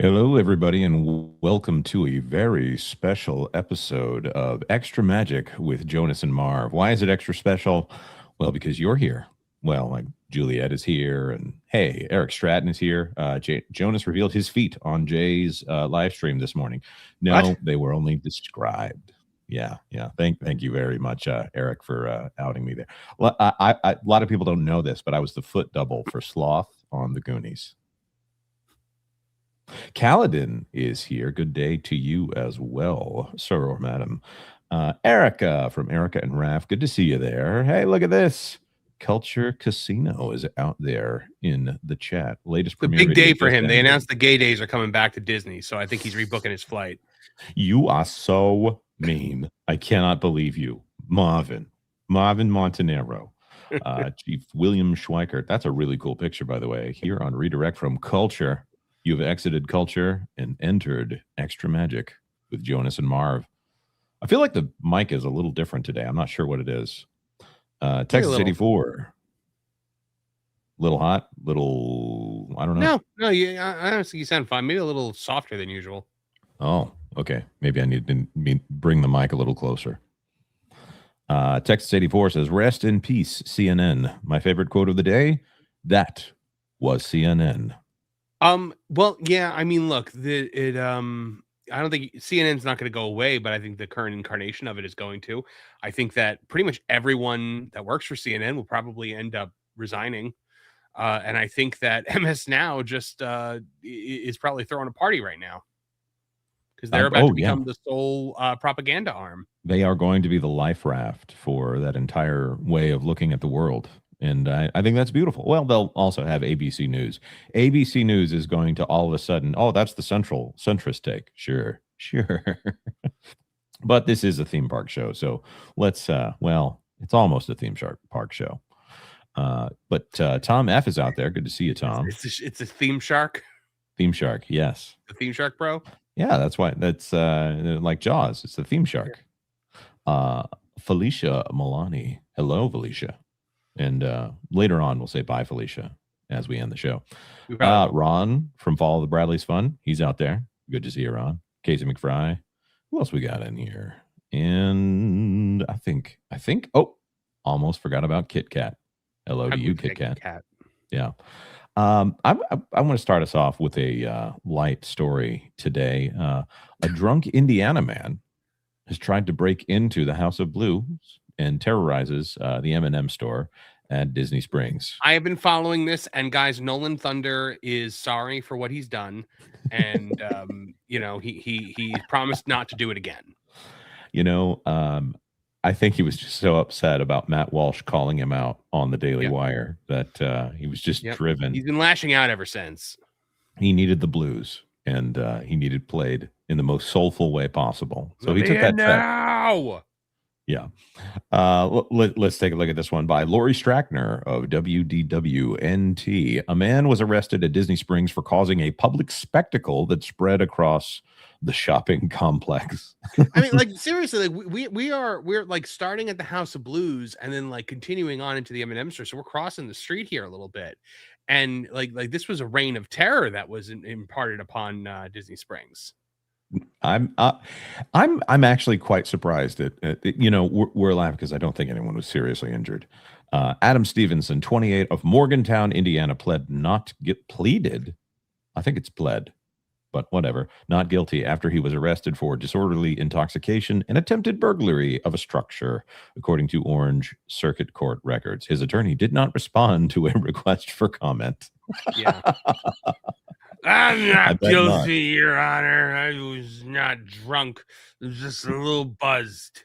Hello, everybody, and welcome to a very special episode of Extra Magic with Jonas and Marv. Why is it extra special? Well, because you're here. Well, like Juliet is here, and hey, Eric Stratton is here. Jonas revealed his feet on Jay's live stream this morning. What? No, they were only described. Yeah, yeah. Thank you very much, Eric, for outing me there. A lot of people don't know this, but I was the foot double for Sloth on the Goonies. Kaladin is here. Good day to you as well, sir or madam. Erica from Erica and Raf. Good to see you there. Hey, look at this. Culture Casino is out there in the chat. Latest It's a premiere big video day for just him. They ended. announced the gay days are coming back to Disney, so I think he's rebooking his flight. You are so mean. I cannot believe you. Marvin Montanero. Chief William Schweikert. That's a really cool picture, by the way. Here on Redirect from Culture. You've exited Culture and entered Extra Magic with Jonas and Marv. I feel like the mic is a little different today. I'm not sure what it is. Texas 84. Little hot, little, I don't know. No, I honestly, you sound fine. Maybe a little softer than usual. Oh, okay. Maybe I need to bring the mic a little closer. Texas 84 says, rest in peace, CNN. My favorite quote of the day, that was CNN. Well, yeah, I mean, look, I don't think CNN's not going to go away, but I think the current incarnation of it is going to. I think that pretty much everyone that works for CNN will probably end up resigning. And I think that MS Now just is probably throwing a party right now because they're about to become the sole propaganda arm. They are going to be the life raft for that entire way of looking at the world. And I think that's beautiful. Well, they'll also have ABC News. ABC News is going to all of a sudden, oh, that's the centrist take. Sure. But this is a theme park show. So let's, it's almost a theme park show. But Tom F is out there. Good to see you, Tom. It's a theme shark. Theme shark, yes. The theme shark, bro. Yeah, that's why. That's like Jaws. It's the theme shark. Felicia Milani. Hello, Felicia. And later on, we'll say bye, Felicia, as we end the show. Ron from Follow the Bradley's Fun. He's out there. Good to see you, Ron. Casey McFry. Who else we got in here? And I think, almost forgot about Kit Kat. Hello to you, Kit Kat. Yeah. I want to start us off with a light story today. A drunk Indiana man has tried to break into the House of Blues and terrorizes the M&M store at Disney Springs. I have been following this, and guys, Nolan Thunder is sorry for what he's done, and he promised not to do it again. I think he was just so upset about Matt Walsh calling him out on the Daily Wire that he was just driven. He's been lashing out ever since. He needed the blues, and he needed played in the most soulful way possible. So he took that now. Yeah. Let's take a look at this one by Lori Strackner of WDWNT. A man was arrested at Disney Springs for causing a public spectacle that spread across the shopping complex. I mean, like, seriously, like we're like starting at the House of Blues and then like continuing on into the M&M store. So we're crossing the street here a little bit. And like this was a reign of terror that was imparted upon Disney Springs. I'm actually quite surprised at we're laughing because I don't think anyone was seriously injured. Adam Stevenson, 28 of Morgantown, Indiana, pleaded. I think it's pled, but whatever, not guilty after he was arrested for disorderly intoxication and attempted burglary of a structure, according to Orange Circuit Court records. His attorney did not respond to a request for comment. Yeah. I'm not guilty, Your Honor. I was not drunk. I was just a little buzzed.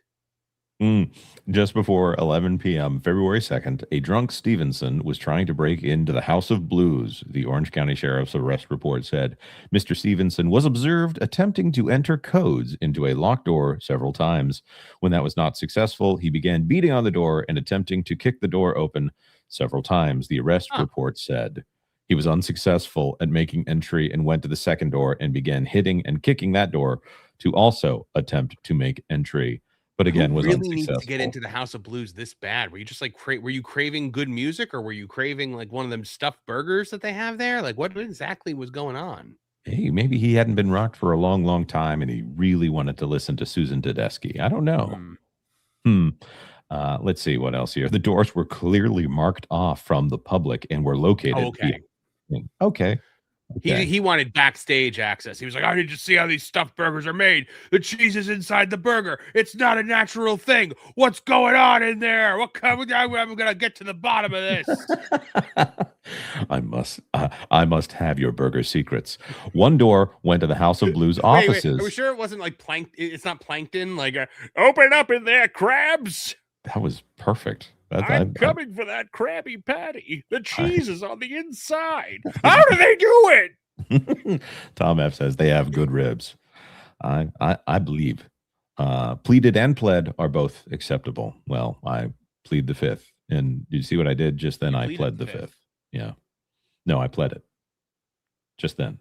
Just before 11 p.m., February 2nd, a drunk Stevenson was trying to break into the House of Blues, the Orange County Sheriff's arrest report said. Mr. Stevenson was observed attempting to enter codes into a locked door several times. When that was not successful, he began beating on the door and attempting to kick the door open several times, the arrest report said. He was unsuccessful at making entry and went to the second door and began hitting and kicking that door to also attempt to make entry. But again, was really unsuccessful. Need to get into the House of Blues this bad? Were you just like, were you craving good music, or were you craving like one of them stuffed burgers that they have there? Like, what exactly was going on? Hey, maybe he hadn't been rocked for a long, long time, and he really wanted to listen to Susan Tedeschi. I don't know. Hmm. Let's see what else here. The doors were clearly marked off from the public and were located. Oh, okay. Okay. He wanted backstage access. He was like, I need to see how these stuffed burgers are made. The cheese is inside the burger. It's not a natural thing. What's going on in there? I'm going to get to the bottom of this. I must have your burger secrets. One door went to the House of Blues offices. Wait. Are we sure it wasn't like plankton? It's not plankton. Like, open up in there, crabs. That was perfect. I'm coming for that Krabby Patty. The cheese is on the inside. How do they do it? Tom F says they have good ribs. I believe. Pleaded and pled are both acceptable. Well, I plead the fifth. And you see what I did just then? I pled the fifth. Yeah. No, I pled it. Just then.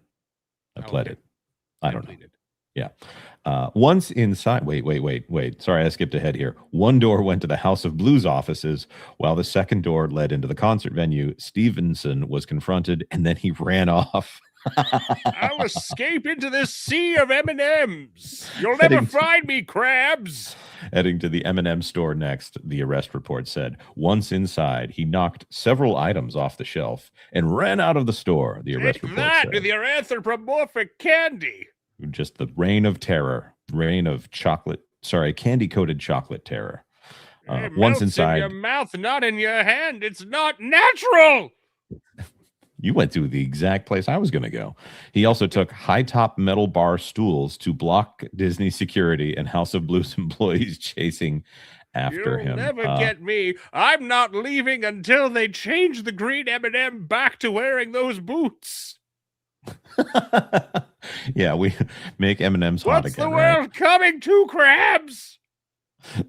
I pled it. I don't know. Yeah. Once inside, wait. Sorry, I skipped ahead here. One door went to the House of Blues offices, while the second door led into the concert venue. Stevenson was confronted, and then he ran off. I'll escape into this sea of M&Ms. You'll never find me, crabs. Heading to the M&M store next, the arrest report said. Once inside, he knocked several items off the shelf and ran out of the store, the arrest report said. To your anthropomorphic candy. Just the reign of terror, reign of candy-coated chocolate terror. Once inside, in your mouth, not in your hand. It's not natural. You went to the exact place I was going to go. He also took high-top metal bar stools to block Disney security and House of Blues employees chasing after him. You'll never get me. I'm not leaving until they change the green M&M back to wearing those boots. Yeah, we make M&Ms hot again. What's the world coming to, crabs?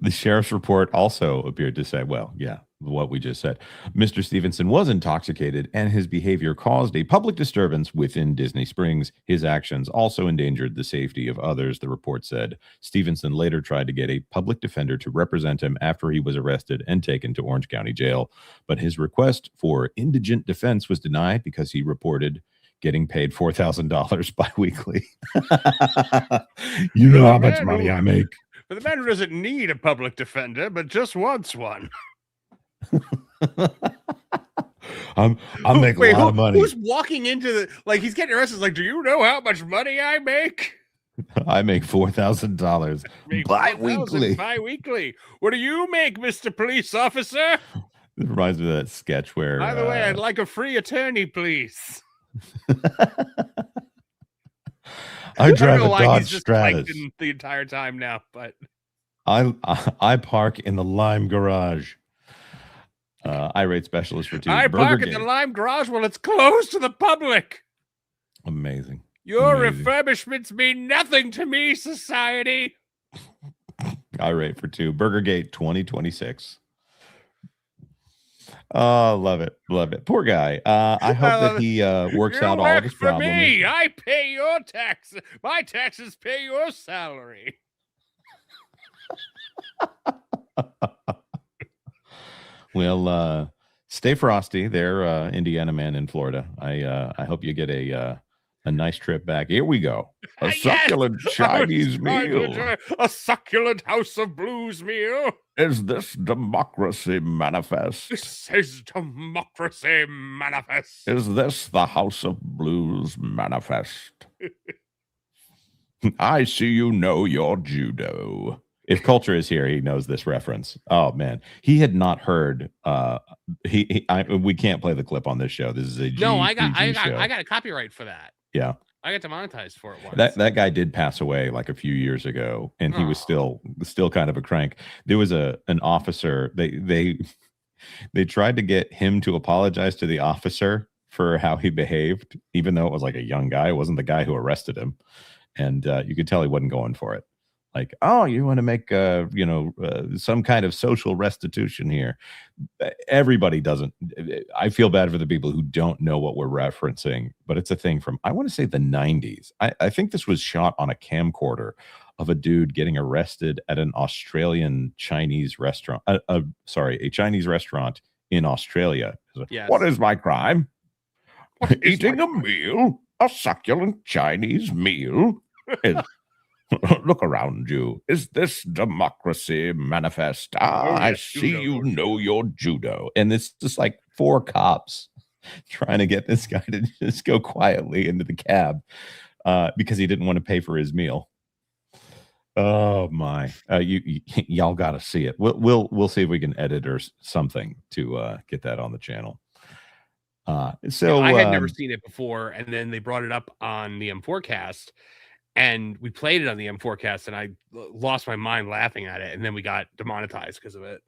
The sheriff's report also appeared to say, well, yeah, what we just said. Mr. Stevenson was intoxicated, and his behavior caused a public disturbance within Disney Springs. His actions also endangered the safety of others, the report said. Stevenson later tried to get a public defender to represent him after he was arrested and taken to Orange County Jail, but his request for indigent defense was denied because he reported getting paid $4,000 biweekly. You know how much money I make. For the man who doesn't need a public defender, but just wants one. I make a lot of money. Who's walking into the, like, he's getting arrested, like, do you know how much money I make? I make $4,000 bi-weekly. Bi-weekly. What do you make, Mr. Police Officer? It reminds me of that sketch where... By the way, I'd like a free attorney, please. I drive a Dodge Stratus the entire time now, but I park in the Lime Garage. Irate specialist for two. I park in the Lime Garage while it's closed to the public. Amazing. Your refurbishments mean nothing to me, society. Irate for two. Burgergate 2026. Oh, love it. Poor guy. I hope that he works out all of his problems. For me, I pay your taxes. My taxes pay your salary. Well, stay frosty there, Indiana man in Florida. I hope you get a nice trip back. Here we go. A succulent Chinese meal. A succulent House of Blues meal. Is this democracy manifest? This is democracy manifest. Is this the House of Blues manifest? I see you know your judo. If Culture is here, he knows this reference. Oh man, he had not heard. We can't play the clip on this show. This is a I got a copyright for that. Yeah, I got demonetized for it once. That guy did pass away like a few years ago, and he was still kind of a crank. There was an officer. They tried to get him to apologize to the officer for how he behaved, even though it was like a young guy. It wasn't the guy who arrested him, and you could tell he wasn't going for it. Like, oh, you want to make, some kind of social restitution here. Everybody doesn't. I feel bad for the people who don't know what we're referencing, but it's a thing from, I want to say the 90s. I think this was shot on a camcorder of a dude getting arrested at an Australian Chinese restaurant. A Chinese restaurant in Australia. Yes. What is my crime? Eating a meal? a succulent Chinese meal? Look around you. Is this democracy manifest? Oh I yes, see judo. you know your judo. And it's just like 4 cops trying to get this guy to just go quietly into the cab because he didn't want to pay for his meal. Oh my! Y'all got to see it. We'll see if we can edit or something to get that on the channel. Yeah, I had never seen it before, and then they brought it up on the M4cast, and we played it on the M4cast, and I lost my mind laughing at it, and then we got demonetized because of it.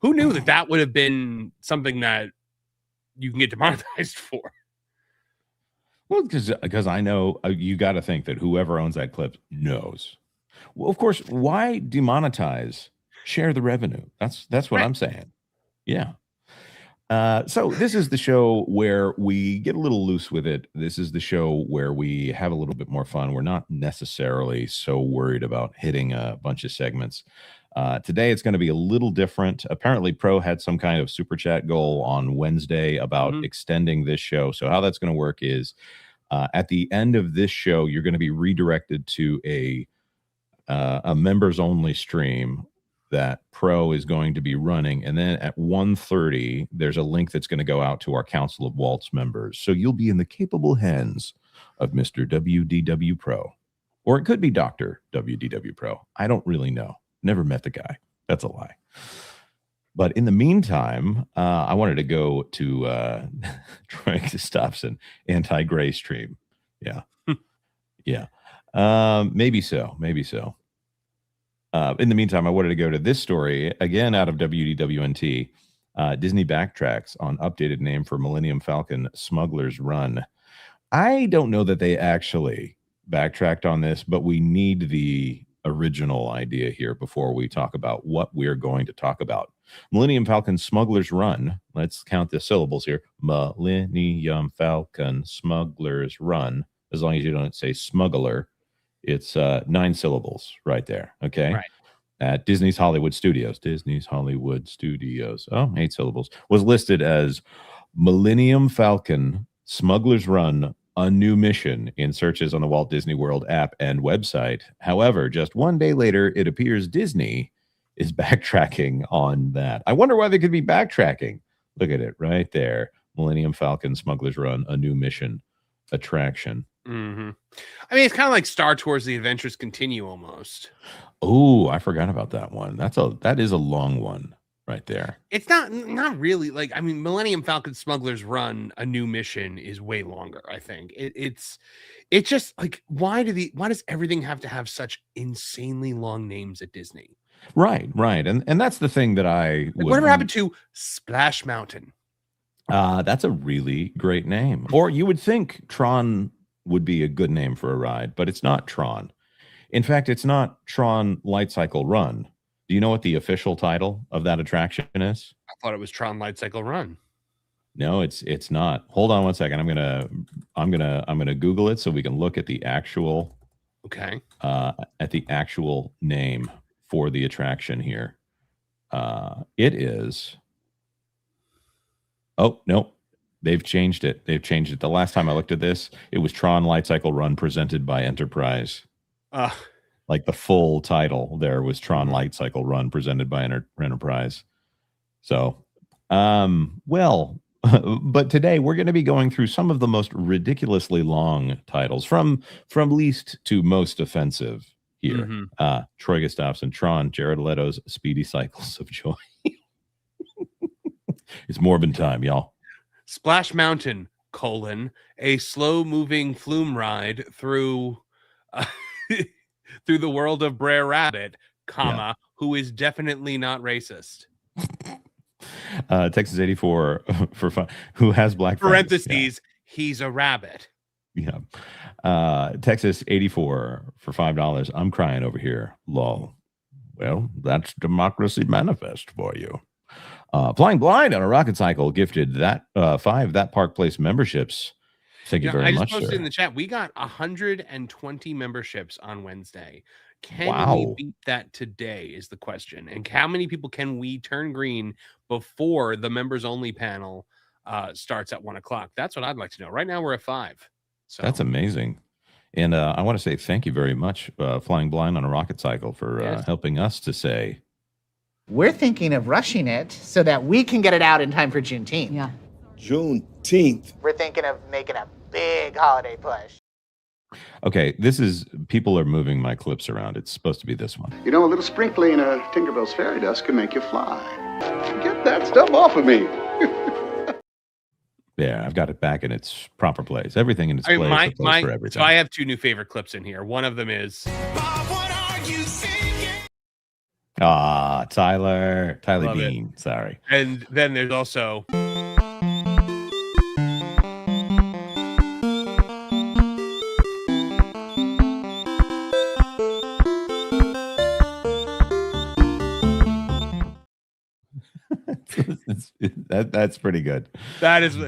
Who knew that would have been something that you can get demonetized for? Well, because I know you got to think that whoever owns that clip knows. Well, of course, why demonetize? Share the revenue. That's what Right. I'm saying. Yeah. So this is the show where we get a little loose with it. This is the show where we have a little bit more fun. We're not necessarily so worried about hitting a bunch of segments. Today it's going to be a little different. Apparently, Pro had some kind of super chat goal on Wednesday about extending this show. So how that's going to work is at the end of this show, you're going to be redirected to a members only stream that Pro is going to be running, and then at 1:30 there's a link that's going to go out to our Council of Waltz members, so you'll be in the capable hands of Mr. WDW Pro, or it could be Dr. WDW Pro. I don't really know, never met the guy. That's a lie. But in the meantime, I wanted to go to Troy Gustafson anti-gray stream. Yeah. Yeah. Maybe so. In the meantime, I wanted to go to this story again out of WDWNT. Disney backtracks on updated name for Millennium Falcon Smuggler's Run. I don't know that they actually backtracked on this, but we need the original idea here before we talk about what we're going to talk about. Millennium Falcon Smuggler's Run. Let's count the syllables here. Millennium Falcon Smuggler's Run. As long as you don't say smuggler, it's 9 syllables right there. Okay. Right. At Disney's Hollywood Studios. Disney's Hollywood Studios. Oh, 8 syllables. Was listed as Millennium Falcon Smuggler's Run, a new mission in searches on the Walt Disney World app and website. However, just one day later, it appears Disney is backtracking on that. I wonder why they could be backtracking. Look at it right there. Millennium Falcon Smuggler's Run, a new mission attraction. Mm-hmm. I mean, it's kind of like Star Tours: The Adventures Continue almost. Oh, I forgot about that one. That is a long one right there. It's not really like, I mean, Millennium Falcon Smuggler's Run, a new mission is way longer. I think it's just like, why does everything have to have such insanely long names at Disney? Right. And that's the thing that I like, whatever happened to Splash Mountain? That's a really great name. Or you would think Tron would be a good name for a ride, but it's not Tron. In fact, it's not Tron Light Cycle Run. Do you know what the official title of that attraction is? I thought it was Tron Light Cycle Run. No, it's not. Hold on one second. I'm gonna Google it so we can look at the actual at the actual name for the attraction here. It is. Oh no, they've changed it. The last time I looked at this, it was Tron Light Cycle Run presented by Enterprise. Like the full title there was Tron Light Cycle Run presented by Enterprise. So, well, but today we're going to be going through some of the most ridiculously long titles from least to most offensive here. Troy Gustafson, Tron, Jared Leto's Speedy Cycles of Joy. It's Morbin time, y'all. Splash Mountain, a slow-moving flume ride through through the world of Brer Rabbit, who is definitely not racist. Texas 84 for fun. Who has black parentheses? Friends. He's a rabbit. Yeah. Texas 84 for $5. I'm crying over here. Lol. Well, that's Democracy Manifest for you. Flying Blind on a Rocket Cycle gifted that 5 That Park Place memberships. Thank you very much. I just posted in the chat. We got 120 memberships on Wednesday. Can we beat that today is the question. And how many people can we turn green before the members only panel starts at 1:00? That's what I'd like to know. Right now we're at 5. So that's amazing. And I want to say thank you very much, Flying Blind on a Rocket Cycle, for helping us to say. We're thinking of rushing it so that we can get it out in time for Juneteenth. Yeah. Juneteenth. We're thinking of making a big holiday push. Okay, people are moving my clips around. It's supposed to be this one. You know, a little sprinkling of Tinkerbell's fairy dust can make you fly. Get that stuff off of me. Yeah, I've got it back in its proper place. Everything in its place. For everything. So I have two new favorite clips in here. One of them is Tyler Love Bean. Sorry. And then there's also that's pretty good. that is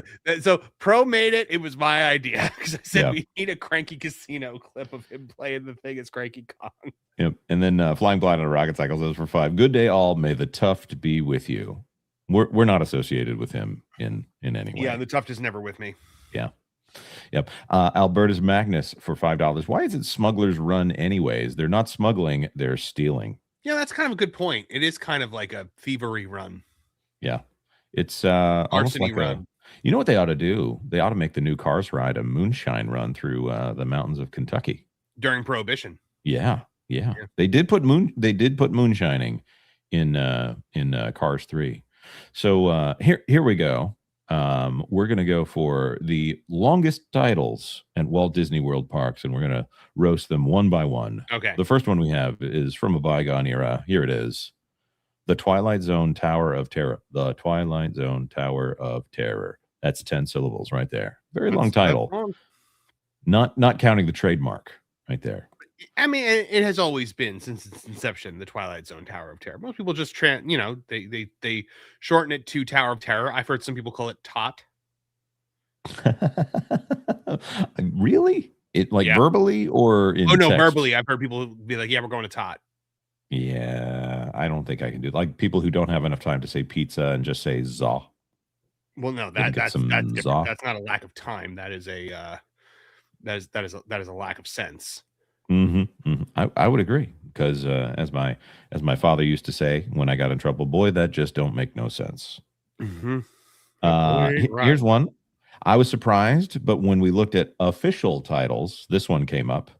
so Pro made it. It was my idea because I said we need a Cranky Casino clip of him playing the thing as Cranky Kong. Yep. And then Flying Blind on a Rocket Cycle says for 5. Good day, all. May the Tuft be with you. We're not associated with him in any way. Yeah, the Tuft is never with me. Yeah. Yep. Albertus Magnus for $5. Why is it Smugglers Run anyways? They're not smuggling, they're stealing. Yeah, that's kind of a good point. It is kind of like a thievery run. Yeah. It's almost like run. You know what they ought to do? They ought to make the new Cars ride a moonshine run through the mountains of Kentucky during Prohibition. Yeah. They did put moonshining in Cars 3. So here we go. We're going to go for the longest titles at Walt Disney World parks, and we're going to roast them one by one. Okay. The first one we have is from a bygone era. Here it is. The Twilight Zone Tower of Terror. The Twilight Zone Tower of Terror. That's 10 syllables right there. Very long title. Not counting the trademark right there. I mean, it has always been since its inception, the Twilight Zone Tower of Terror. Most people just they shorten it to Tower of Terror. I've heard some people call it TOT. Really? Verbally or in text? Verbally. I've heard people be like, yeah, we're going to TOT. Yeah, I don't think I can do it. Like people who don't have enough time to say pizza and just say za. Well, no, that's different. That's not a lack of time. That is a lack of sense. I would agree because as my father used to say when I got in trouble, boy, that just don't make no sense. Here's one. I was surprised, but when we looked at official titles, this one came up.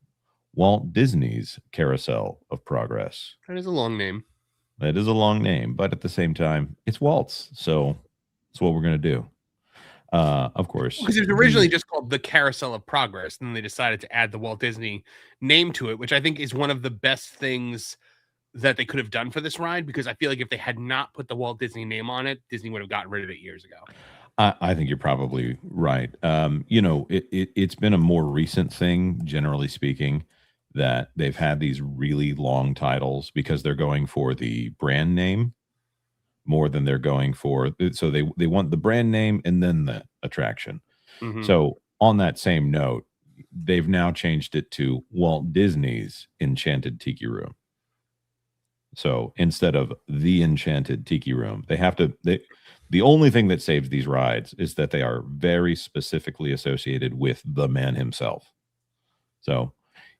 Walt Disney's Carousel of Progress. That is a long name. That is a long name, but at the same time, it's Walt's, so that's what we're going to do. Of course. Because it was originally just called the Carousel of Progress, and then they decided to add the Walt Disney name to it, which I think is one of the best things that they could have done for this ride, because I feel like if they had not put the Walt Disney name on it, Disney would have gotten rid of it years ago. I think you're probably right. It's been a more recent thing, generally speaking, that they've had these really long titles because they're going for the brand name more than they're going for. So they want the brand name and then the attraction. So on that same note, they've now changed it to Walt Disney's Enchanted Tiki Room. So instead of the Enchanted Tiki Room, the only thing that saves these rides is that they are very specifically associated with the man himself. So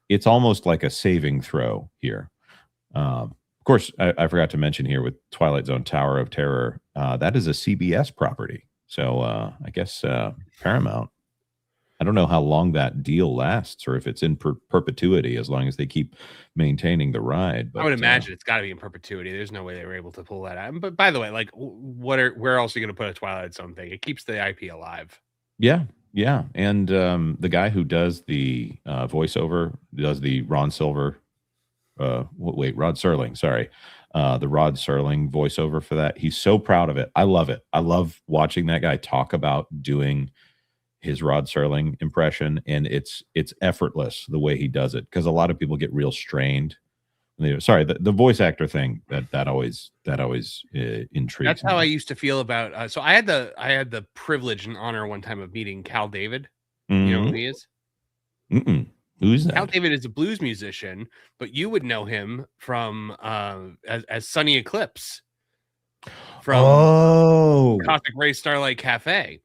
it's almost like a saving throw here. Of course, I forgot to mention here with Twilight Zone Tower of Terror, that is a CBS property. So I guess Paramount, I don't know how long that deal lasts or if it's in perpetuity as long as they keep maintaining the ride. But I would imagine it's got to be in perpetuity. There's no way they were able to pull that out. But by the way, like, where else are you going to put a Twilight Zone thing? It keeps the IP alive. Yeah. And the guy who does the voiceover, does the Rod Serling, sorry. The Rod Serling voiceover for that. He's so proud of it. I love it. I love watching that guy talk about doing his Rod Serling impression, and it's effortless the way he does it, because a lot of people get real strained. Sorry, the voice actor thing that always intrigues. That's how me. I used to feel about. So I had the privilege and honor one time of meeting Cal David. You know who he is? Who's that? Cal David is a blues musician, but you would know him from as Sunny Eclipse from Cosmic Ray Starlight Cafe.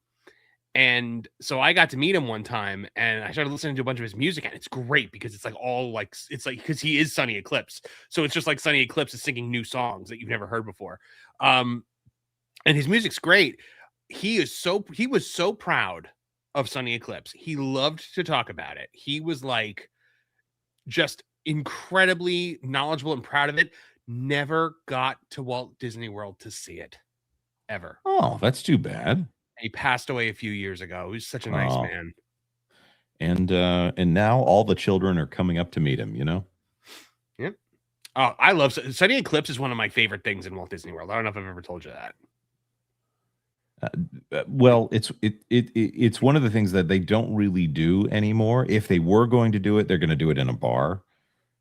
And so I got to meet him one time, and I started listening to a bunch of his music, and it's great because it's like all like because he is Sonny Eclipse, so it's just like Sonny Eclipse is singing new songs that you've never heard before, and his music's great. He was so proud of Sonny Eclipse. He loved to talk about it. He was like just incredibly knowledgeable and proud of it. Never got to Walt Disney World to see it ever. Oh, that's too bad. He passed away a few years ago. He was such a nice man. And now all the children are coming up to meet him, you know? Yep. Oh, I love Sonny Eclipse is one of my favorite things in Walt Disney World. I don't know if I've ever told you that. Well, it's one of the things that they don't really do anymore. If they were going to do it, they're going to do it in a bar.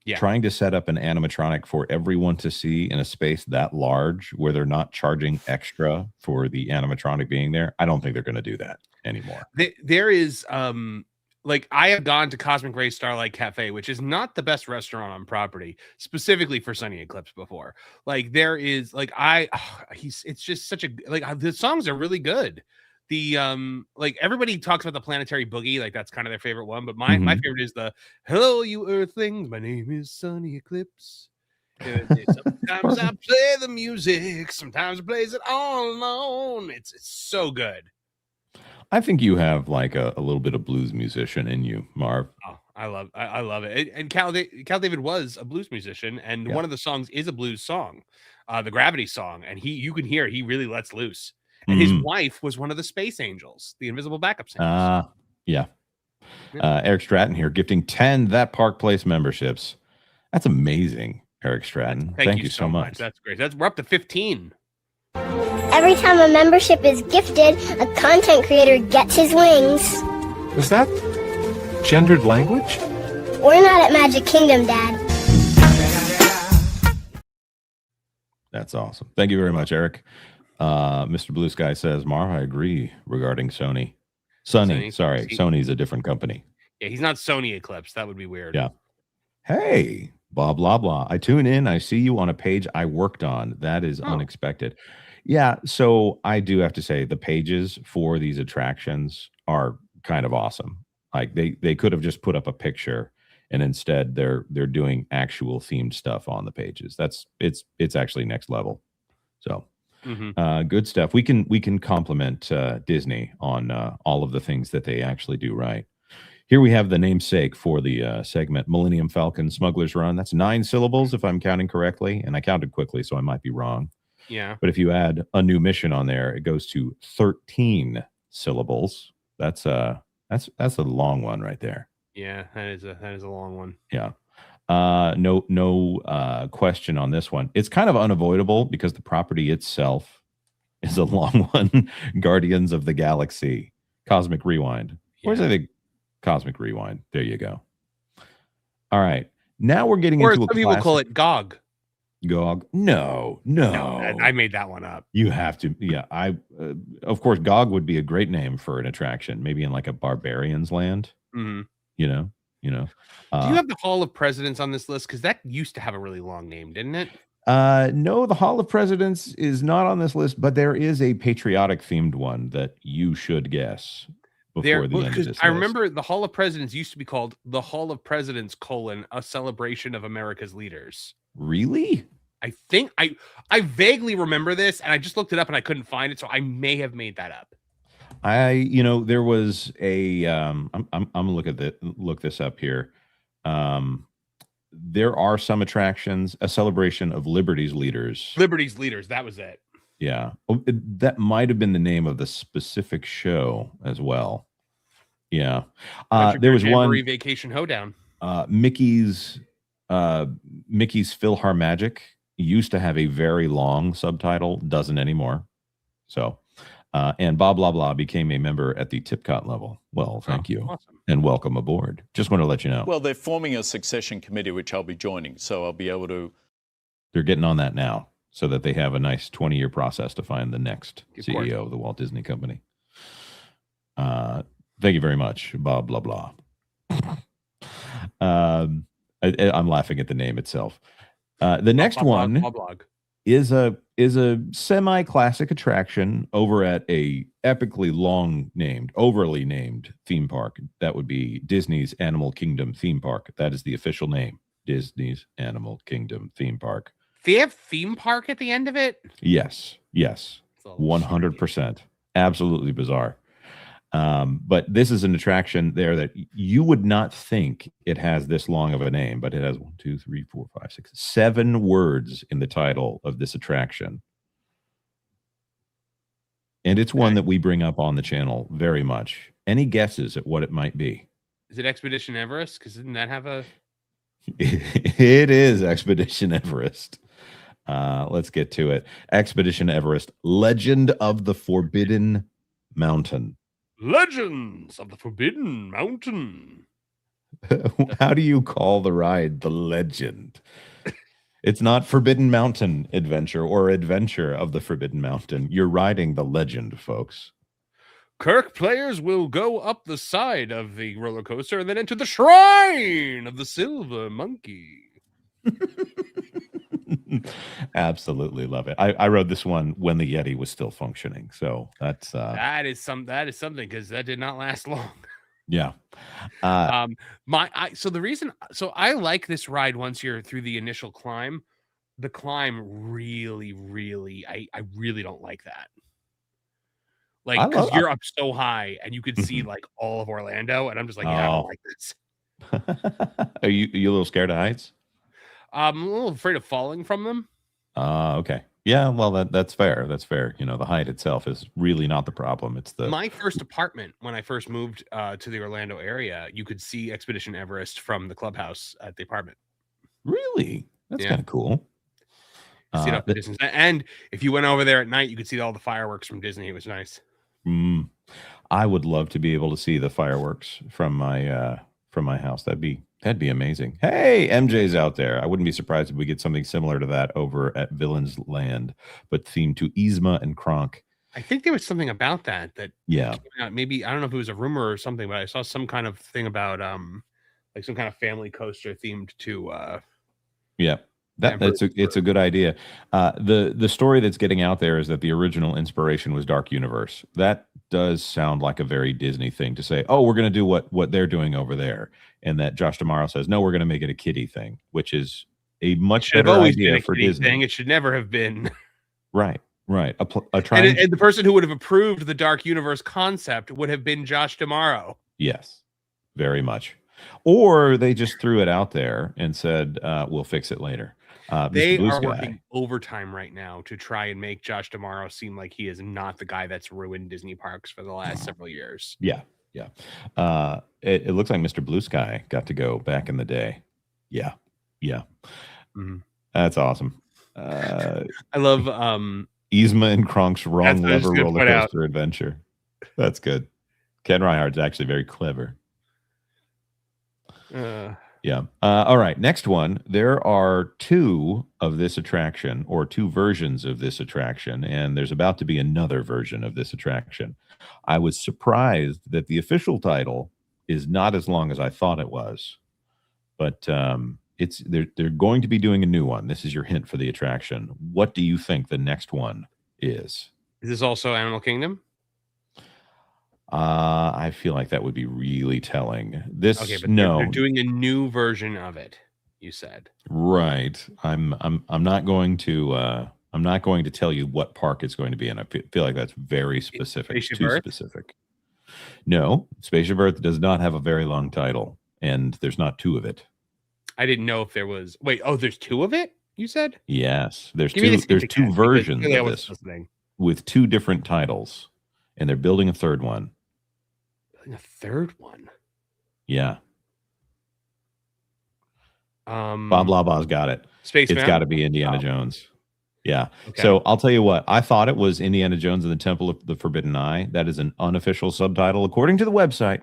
Yeah. Trying to set up an animatronic for everyone to see in a space that large where they're not charging extra for the animatronic being there, I don't think they're going to do that anymore. There is like I have gone to Cosmic Ray Starlight Cafe, which is not the best restaurant on property, specifically for Sonny Eclipse before. Like there is like it's just such a like the songs are really good. The like everybody talks about the Planetary Boogie, like that's kind of their favorite one, but my favorite is the Hello You Earthlings, my name is Sonny Eclipse. Sometimes I play the music, sometimes I plays it all alone. It's so good. I think you have like a little bit of blues musician in you, Marv. Oh, I love it. And Cal David was a blues musician, and one of the songs is a blues song, the Gravity song, and you can hear he really lets loose. And his wife was one of the Space Angels, the invisible backup singers. Yeah. Eric Stratton here, gifting 10 That Park Place memberships. That's amazing, Eric Stratton. Thank you so much. That's great. We're up to 15. Every time a membership is gifted, a content creator gets his wings. Is that gendered language? We're not at Magic Kingdom, Dad. That's awesome. Thank you very much, Eric. Mr. Blue Sky says, Marv, I agree regarding Sony. Sony's a different company. Yeah, he's not Sony Eclipse. That would be weird. Yeah. Hey, blah, blah, blah. I tune in. I see you on a page I worked on. That is unexpected. Yeah, so I do have to say the pages for these attractions are kind of awesome. Like they could have just put up a picture, and instead they're doing actual themed stuff on the pages. It's actually next level. So good stuff. We can compliment Disney on all of the things that they actually do right. Here we have the namesake for the segment, Millennium Falcon Smuggler's Run. That's 9 syllables, if I'm counting correctly, and I counted quickly, so I might be wrong. Yeah. But if you add a new mission on there, it goes to 13 syllables. That's a long one right there. Yeah, that is a long one. Yeah. No question on this one. It's kind of unavoidable because the property itself is a long one. Guardians of the Galaxy, Cosmic Rewind. Where's the Cosmic Rewind? There you go. All right. Now we're getting into some people call it GOG. GOG? No, I made that one up. You have to. Yeah, of course, GOG would be a great name for an attraction, maybe in like a barbarian's land. Mm-hmm. You know. Do you have the Hall of Presidents on this list? Because that used to have a really long name, didn't it? No, the Hall of Presidents is not on this list, but there is a patriotic themed one that you should guess before the end of this list. I remember the Hall of Presidents used to be called the Hall of Presidents: a celebration of America's leaders. Really? I think I vaguely remember this, and I just looked it up and I couldn't find it, so I may have made that up. There was a I'm gonna look this up here. There are some attractions, a celebration of Liberty's leaders. Liberty's leaders, that was it. Yeah. That might have been the name of the specific show as well. Yeah. There was one Vacation Hoedown. Mickey's PhilharMagic used to have a very long subtitle, doesn't anymore. So and blah blah blah became a member at the Tipcot level. Well, thank you. Awesome. And welcome aboard. Just want to let you know. Well, they're forming a succession committee, which I'll be joining, so I'll be able to. They're getting on that now, so that they have a nice 20-year process to find the next CEO of the Walt Disney Company. Thank you very much. Blah blah blah. I'm laughing at the name itself. The next one. Blog. is a semi-classic attraction over at a epically overly named theme park. That would be Disney's Animal Kingdom theme park. That is the official name, Disney's Animal Kingdom theme park. They have theme park at the end of it? Yes, 100%. Absolutely bizarre. But this is an attraction there that you would not think it has this long of a name, but it has 1, 2, 3, 4, 5, 6, 7 words in the title of this attraction. And it's one that we bring up on the channel very much. Any guesses at what it might be? Is it Expedition Everest? Because didn't that have a... It is Expedition Everest. Let's get to it. Expedition Everest, Legend of the Forbidden Mountain. Legends of the Forbidden Mountain. How do you call the ride the Legend? It's not Forbidden Mountain Adventure or Adventure of the Forbidden Mountain. You're riding the Legend, folks. Kirk players will go up the side of the roller coaster and then enter the Shrine of the Silver Monkey. Absolutely love it. I rode this one when the Yeti was still functioning, so that's that is something, because that did not last long. Yeah. So I like this ride once you're through the initial climb. The climb really, I really don't like that. Like, because you're up so high and you could see like all of Orlando, and I'm just like, yeah, I don't like this. Are you a little scared of heights? I'm a little afraid of falling from them. Okay. Yeah, well, that's fair. That's fair. You know, the height itself is really not the problem. It's my first apartment when I first moved to the Orlando area. You could see Expedition Everest from the clubhouse at the apartment. Really? That's kind of cool. See it up the distance. And if you went over there at night, you could see all the fireworks from Disney. It was nice. I would love to be able to see the fireworks from my house. That'd be amazing. Hey, MJ's out there. I wouldn't be surprised if we get something similar to that over at Villains Land, but themed to Yzma and Kronk. I think there was something about that. Yeah. Maybe, I don't know if it was a rumor or something, but I saw some kind of thing about like some kind of family coaster themed to yeah. It's a good idea. The story that's getting out there is that the original inspiration was Dark Universe. That does sound like a very Disney thing to say, oh, we're going to do what they're doing over there. And that Josh D'Amaro says, no, we're going to make it a kiddie thing, which is a much better idea for Disney. Thing. It should never have been. Right. And the person who would have approved the Dark Universe concept would have been Josh D'Amaro. Yes, very much. Or they just threw it out there and said, we'll fix it later. They are working overtime right now to try and make Josh D'Amaro seem like he is not the guy that's ruined Disney parks for the last several years. Yeah. It looks like Mr. Blue Sky got to go back in the day. Yeah. Mm-hmm. That's awesome. I love Yzma and Kronk's Wrong Lever Roller Coaster Adventure. That's good. Ken Reichardt's actually very clever. Yeah. All right. Next one. There are 2 of this attraction, or 2 versions of this attraction, and there's about to be another version of this attraction. I was surprised that the official title is not as long as I thought it was, but they're going to be doing a new one. This is your hint for the attraction. What do you think the next one is? Is this also Animal Kingdom? I feel like that would be really telling. Okay, but they're doing a new version of it, you said. Right. I'm not going to tell you what park it's going to be in. I feel like that's very specific. Specific. No, Spaceship Earth does not have a very long title, and there's not 2 of it. I didn't know if there was. Wait, there's 2 of it? You said? Yes, there's 2. There's 2 versions of this with 2 different titles, and they're building a 3rd one. A 3rd one? Yeah. Bob Laba's got it. Space It's got to be Indiana Jones. Yeah. Okay. So I'll tell you what. I thought it was Indiana Jones and the Temple of the Forbidden Eye. That is an unofficial subtitle according to the website.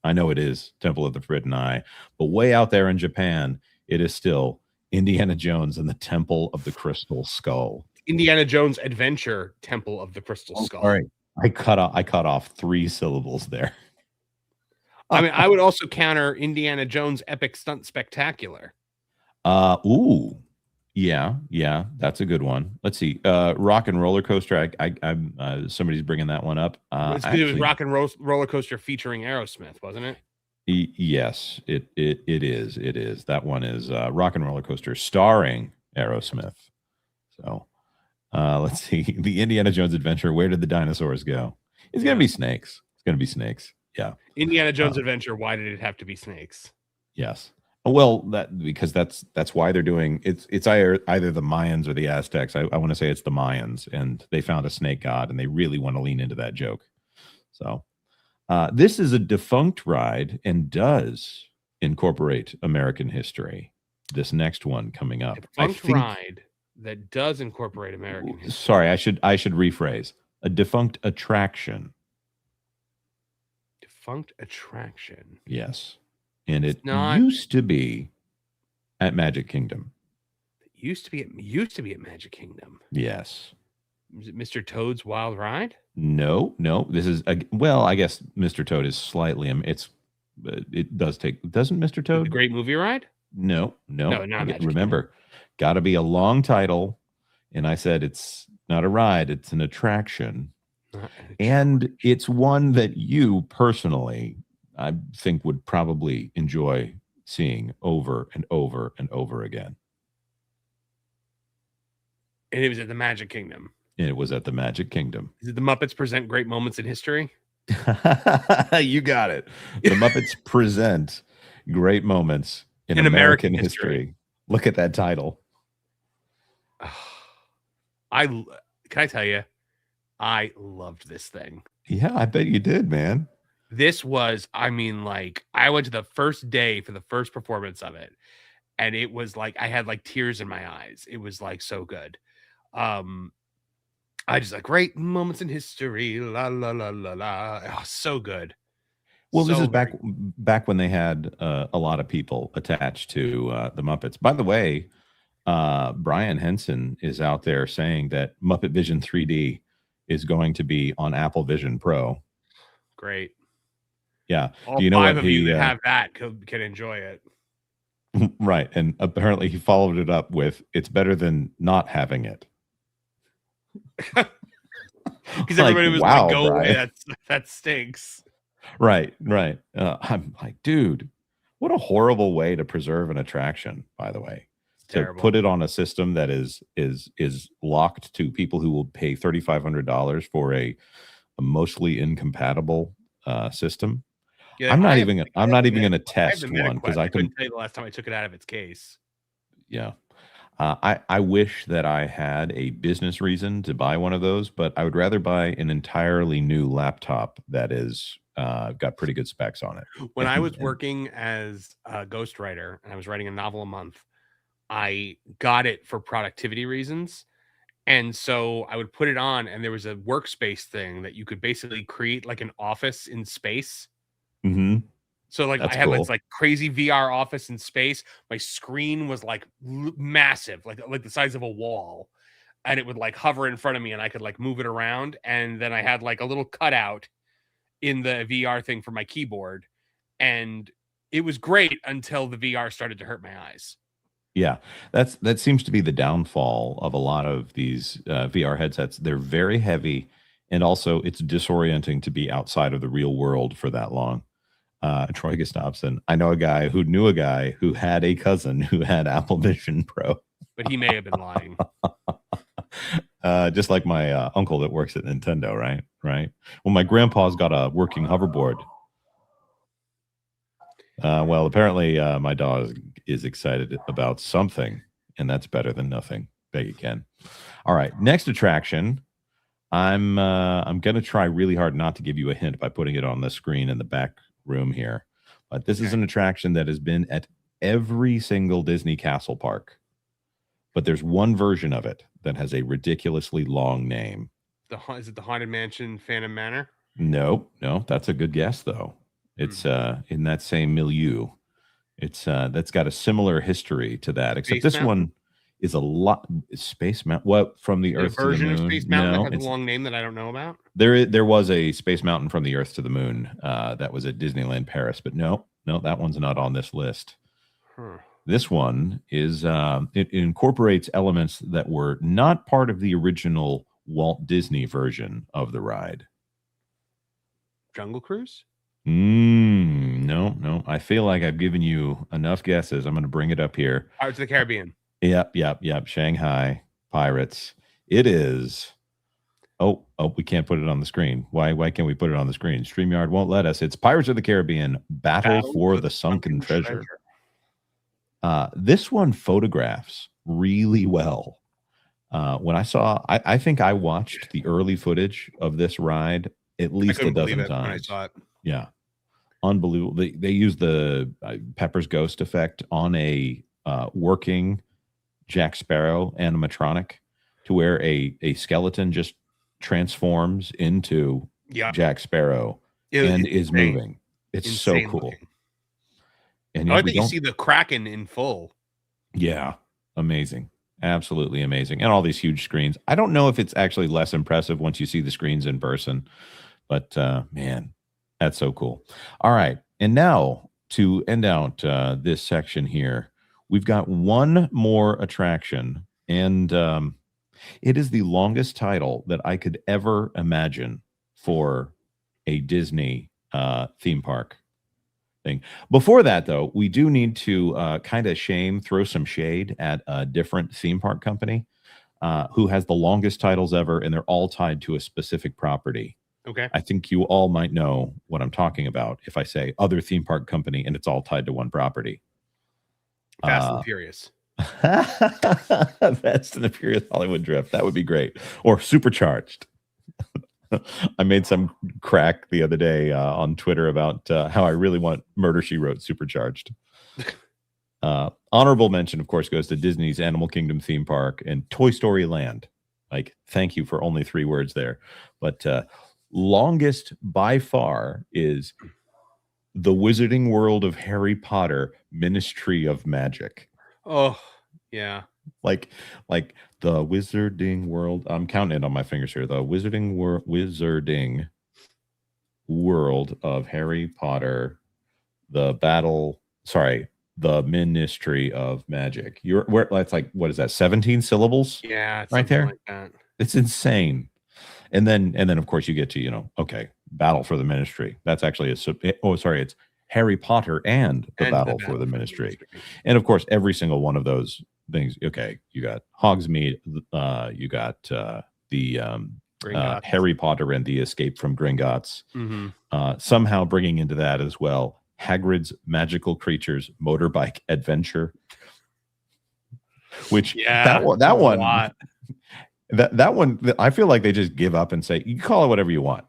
I know it is Temple of the Forbidden Eye, but way out there in Japan, it is still Indiana Jones and the Temple of the Crystal Skull. Indiana Jones Adventure Temple of the Crystal Skull. All right. I cut off 3 syllables there. I mean, I would also counter Indiana Jones Epic Stunt Spectacular. Ooh. Yeah, that's a good one. Let's see. Rock and Roller Coaster. I'm somebody's bringing that one up. It was Rock and Roller Coaster featuring Aerosmith, wasn't it? Yes, it is. It is. That one is Rock and Roller Coaster starring Aerosmith. So let's see. The Indiana Jones Adventure. Where did the dinosaurs go? It's gonna be snakes. It's gonna be snakes. Yeah. Indiana Jones Adventure. Why did it have to be snakes? Yes. Well, because that's why they're doing it's either the Mayans or the Aztecs. I want to say it's the Mayans, and they found a snake god, and they really want to lean into that joke. So this is a defunct ride and does incorporate American history. This next one coming up, defunct ride that does incorporate American history. Sorry, I should rephrase. A defunct attraction. Defunct attraction. Yes. And it used to be at Magic Kingdom. It used to be at Magic Kingdom. Yes. Is it Mr. Toad's Wild Ride? No. This is I guess Mr. Toad is slightly. It does take. Doesn't Mr. Toad? The Great Movie Ride? No. Not Magic Remember, got to be a long title, and I said it's not a ride; it's an attraction, and it's one that you personally, I think, would probably enjoy seeing over and over and over again. And it was at the Magic Kingdom. And it was at the Magic Kingdom. Did the Muppets present great moments in history? You got it. The Muppets present great moments in American history. Look at that title. Can I tell you, I loved this thing. Yeah, I bet you did, man. This was, I went to the first day for the first performance of it, and it was like I had like tears in my eyes. It was like so good. I just like great moments in history. La la la la la. Oh, so good. Well, this is back when they had a lot of people attached to the Muppets. By the way, Brian Henson is out there saying that Muppet Vision 3D is going to be on Apple Vision Pro. Great. Yeah. All five of you that have that can enjoy it. Right. And apparently he followed it up with, it's better than not having it. Because everybody was like, go away, that stinks. Right. I'm like, dude, what a horrible way to preserve an attraction, by the way. To put it on a system that is locked to people who will pay $3,500 for a mostly incompatible system. Yeah, I'm not even going to test one because I couldn't tell you the last time I took it out of its case. Yeah. I wish that I had a business reason to buy one of those, but I would rather buy an entirely new laptop that is got pretty good specs on it. When I was working as a ghostwriter and I was writing a novel a month, I got it for productivity reasons. And so I would put it on, and there was a workspace thing that you could basically create like an office in space. Mm-hmm. So like I had this like crazy VR office in space. My screen was like massive, like the size of a wall, and it would like hover in front of me, and I could like move it around. And then I had like a little cutout in the VR thing for my keyboard, and it was great until the VR started to hurt my eyes. Yeah, that seems to be the downfall of a lot of these VR headsets. They're very heavy, and also it's disorienting to be outside of the real world for that long. Troy Gustafson. I know a guy who knew a guy who had a cousin who had Apple Vision Pro. But he may have been lying. Just like my uncle that works at Nintendo, right? Well, my grandpa's got a working hoverboard. Well, apparently my dog is excited about something, and that's better than nothing. Beg again. All right, next attraction. I'm going to try really hard not to give you a hint by putting it on the screen in the back room here, but this is an attraction that has been at every single Disney castle park, but there's one version of it that has a ridiculously long name. Is it the Haunted Mansion Phantom Manor? No, that's a good guess though. It's in that same milieu. It's that's got a similar history to that, except this one is a lot Space Mountain. What, from the Earth to the Moon? Version of Space Mountain that has a long name that I don't know about. There was a Space Mountain from the Earth to the Moon that was at Disneyland Paris, but no, that one's not on this list. This one is it incorporates elements that were not part of the original Walt Disney version of the ride. Jungle Cruise? No. I feel like I've given you enough guesses. I'm going to bring it up here. Pirates of the Caribbean. Yep. Shanghai Pirates. It is. Oh, we can't put it on the screen. Why can't we put it on the screen? StreamYard won't let us. It's Pirates of the Caribbean, Battle for the Sunken Treasure. This one photographs really well. When I think I watched the early footage of this ride at least a dozen times. When I saw it. Yeah. Unbelievable. They used the Pepper's Ghost effect on a working Jack Sparrow animatronic to where a skeleton just transforms into Jack Sparrow and is moving. It's so cool. Looking. And I think you see the Kraken in full. Yeah. Amazing. Absolutely amazing. And all these huge screens. I don't know if it's actually less impressive once you see the screens in person, but man, that's so cool. All right. And now to end out this section here, we've got one more attraction, and it is the longest title that I could ever imagine for a Disney theme park thing. Before that, though, we do need to kind of throw some shade at a different theme park company who has the longest titles ever, and they're all tied to a specific property. Okay. I think you all might know what I'm talking about if I say other theme park company and it's all tied to one property. Fast and Furious. Fast and the Furious Hollywood Drift. That would be great. Or Supercharged. I made some crack the other day on Twitter about how I really want Murder, She Wrote Supercharged. Honorable mention, of course, goes to Disney's Animal Kingdom theme park and Toy Story Land. Like, thank you for only 3 words there. But longest by far is The Wizarding World of Harry Potter, Ministry of Magic. Oh, yeah. Like the Wizarding World. I'm counting it on my fingers here. The Wizarding World of Harry Potter, the Ministry of Magic. That's like, what is that? 17 syllables? Yeah, right there. Like that. It's insane. And then of course you get to, Battle for the Ministry. That's actually it's Harry Potter and the Battle for the Ministry. And of course, every single one of those things. Okay, you got Hogsmeade, you got the Harry Potter and the Escape from Gringotts. Mm-hmm. Somehow bringing into that as well Hagrid's Magical Creatures Motorbike Adventure. Which that one. That one, I feel like they just give up and say, you can call it whatever you want.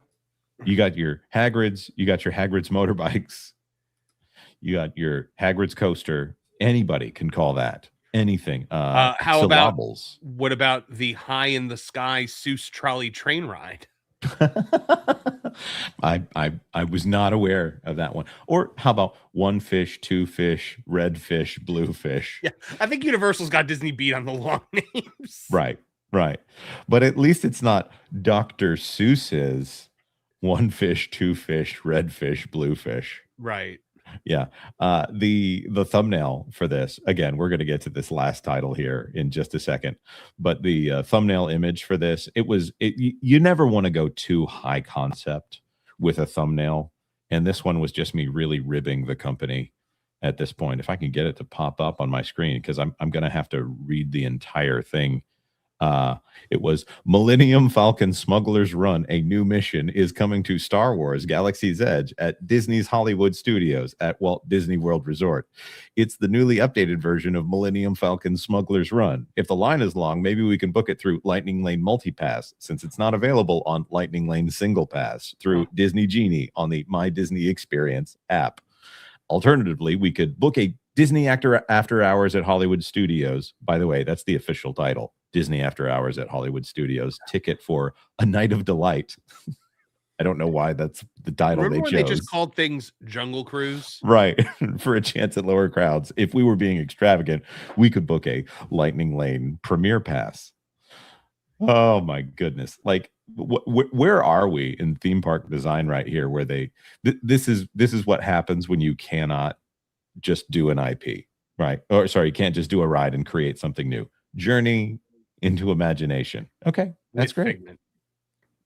You got your Hagrid's motorbikes, you got your Hagrid's coaster. Anybody can call that anything. How about what about the High in the Sky Seuss trolley train ride? I was not aware of that one. Or how about one fish, two fish, red fish, blue fish? Yeah, I think Universal's got Disney beat on the long names. Right. But at least it's not Dr. Seuss's one fish, two fish, red fish, blue fish. Right. Yeah. The thumbnail for this, again, we're going to get to this last title here in just a second, but the thumbnail image for this, you never want to go too high concept with a thumbnail. And this one was just me really ribbing the company at this point. If I can get it to pop up on my screen, because I'm going to have to read the entire thing. It was Millennium Falcon Smuggler's Run, a new mission is coming to Star Wars Galaxy's Edge at Disney's Hollywood Studios at Walt Disney World Resort. It's the newly updated version of Millennium Falcon Smuggler's Run. If the line is long, maybe we can book it through Lightning Lane Multipass, since it's not available on Lightning Lane Single Pass through Disney Genie on the My Disney Experience app. Alternatively, we could book a Disney After Hours at Hollywood Studios. By the way, that's the official title. Disney After Hours at Hollywood Studios. Ticket for a night of delight. I don't know why that's the title they chose. They just called things Jungle Cruise? Right. For a chance at lower crowds. If we were being extravagant, we could book a Lightning Lane Premier Pass. Oh my goodness. Like, where are we in theme park design right here, where this is what happens when you cannot just do an IP. Right. Or sorry, you can't just do a ride and create something new. Journey into imagination. Okay, that's With great. Figment.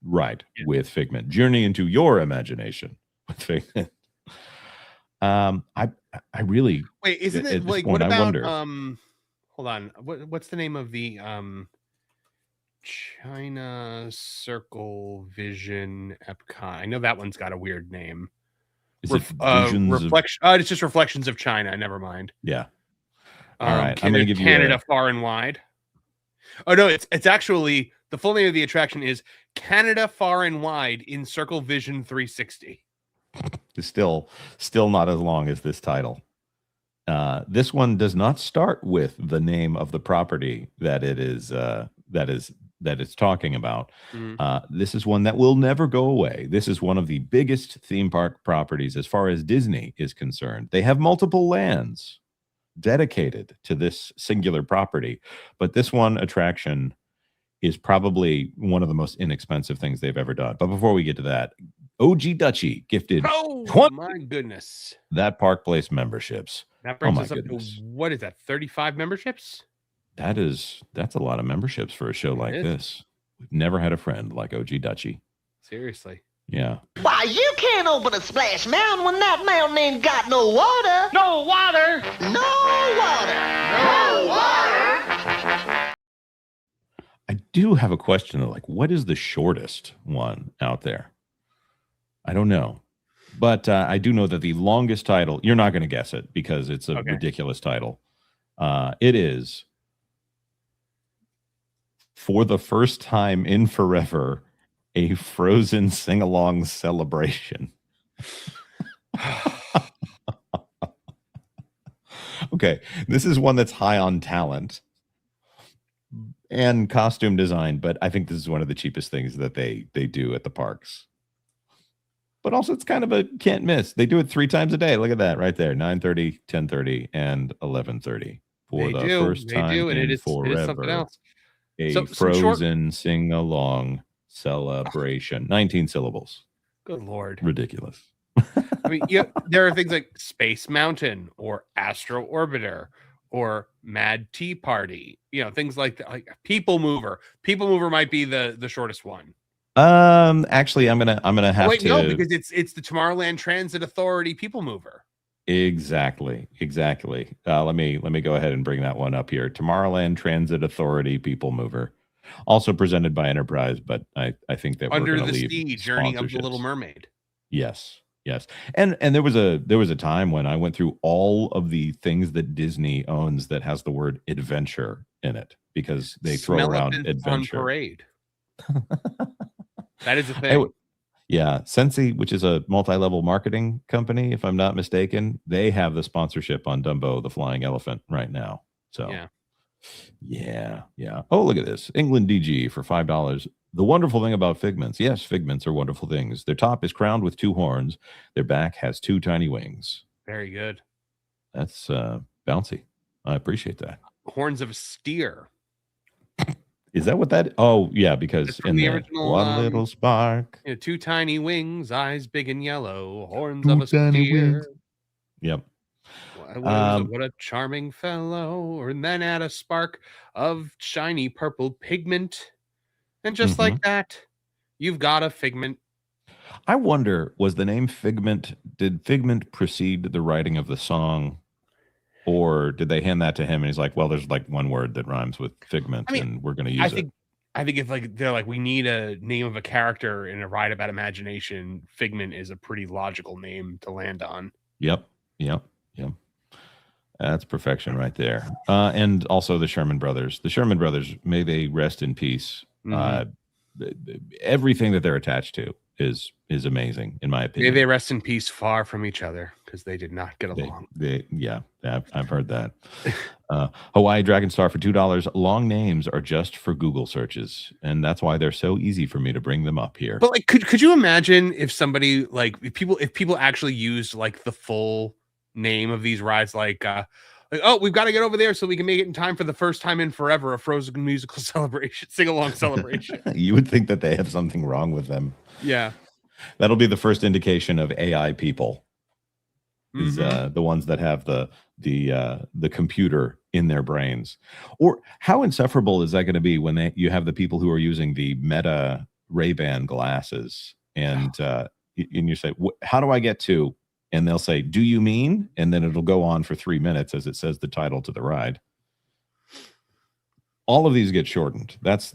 Right, with Figment. Journey into your imagination with Figment. I really Wait, isn't at it this like point what I about wonder. hold on. What's the name of the China Circle Vision Epcot? I know that one's got a weird name. Is it Visions of Reflection. It's just Reflections of China. Never mind. Yeah. All right. I'm Canada, gonna give you Canada Far and Wide. Oh no, it's actually the full name of the attraction is Canada Far and Wide in Circle Vision 360. It's still not as long as this title. This one does not start with the name of the property that it is that it's talking about. This is one that will never go away. This is one of the biggest theme park properties as far as Disney is concerned. They have multiple lands dedicated to this singular property, but this one attraction is probably one of the most inexpensive things they've ever done. But before we get to that, OG Dutchie gifted my goodness, that Park Place memberships. That brings us goodness. up to, what is that, 35 memberships? That's a lot of memberships for a show like this. We've never had a friend like OG Dutchie. Seriously. Yeah. Why, you can't open a Splash Mountain when that mountain ain't got no water. No water. No water. No water. I do have a question though, like what is the shortest one out there? I don't know. But I do know that the longest title, you're not going to guess it because it's a ridiculous title. It is For the First Time in Forever, a Frozen sing-along celebration. Okay, this is one that's high on talent and costume design, but I think this is one of the cheapest things that they do at the parks. But also it's kind of a can't miss. They do it 3 times a day. Look at that right there. 9:30, 10:30, and 11:30. For the first time in forever. A Frozen sing-along celebration. 19 syllables. Good Lord. Ridiculous. I mean, there are things like Space Mountain or Astro Orbiter or Mad Tea Party. Things like that, like People Mover. People Mover might be the shortest one. Actually, I'm gonna have to. No, because it's the Tomorrowland Transit Authority People Mover. Exactly. Let me go ahead and bring that one up here. Tomorrowland Transit Authority People Mover, also presented by Enterprise, but I think that Under we're going to the leave Sea, Journey of the Little Mermaid. Yes. And there was a time when I went through all of the things that Disney owns that has the word adventure in it because they throw around adventure. On parade. That is a thing. Yeah, Sensi, which is a multi-level marketing company, if I'm not mistaken, they have the sponsorship on Dumbo, the flying elephant, right now. So, yeah. Oh, look at this. England DG for $5. The wonderful thing about figments. Yes, figments are wonderful things. Their top is crowned with 2 horns. Their back has 2 tiny wings. Very good. That's bouncy. I appreciate that. Horns of a steer. Is that what that? Oh, yeah, because in the original, one little spark. 2 tiny wings, eyes big and yellow, horns of a steer. Wings. Yep. What a charming fellow. And then add a spark of shiny purple pigment. And just like that, you've got a figment. I wonder, was the name Figment, did Figment precede the writing of the song? Or did they hand that to him and he's like, well, there's like one word that rhymes with figment and we're going to use it. I think if they're like, we need a name of a character in a ride about imagination, Figment is a pretty logical name to land on. Yep. That's perfection right there. And also the Sherman Brothers. The Sherman Brothers, may they rest in peace. Everything that they're attached to is amazing, in my opinion. May they rest in peace far from each other because they did not get along. I've heard that. Hawaii Dragon Star for $2. Long names are just for Google searches, and that's why they're so easy for me to bring them up here. But like, could you imagine if somebody if people actually used like the full name of these rides, like oh, we've got to get over there so we can make it in time for the first time in forever, a Frozen musical celebration, sing-along celebration. You would think that they have something wrong with them. Yeah. That'll be the first indication of AI people. is the ones that have the computer in their brains. Or how insufferable is that going to be when you have the people who are using the Meta Ray-Ban glasses and you say, how do I get to? And they'll say, do you mean? And then it'll go on for 3 minutes as it says the title to the ride. All of these get shortened. That's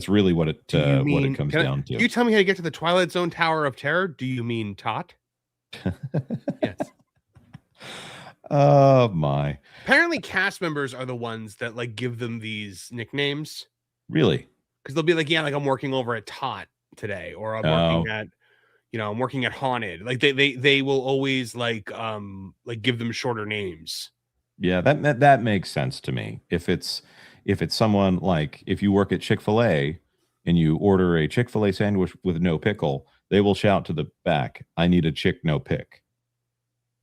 really what it comes down to. You tell me how to get to the Twilight Zone Tower of Terror. Do you mean Tot? Yes. Oh my. Apparently cast members are the ones that like give them these nicknames. Really? Because they'll be like, yeah, like I'm working over at Tot today, or I'm working at, I'm working at Haunted. Like they will always like give them shorter names. Yeah, that makes sense to me. If it's someone like if you work at Chick-fil-A and you order a Chick-fil-A sandwich with no pickle, they will shout to the back, I need a chick no pick,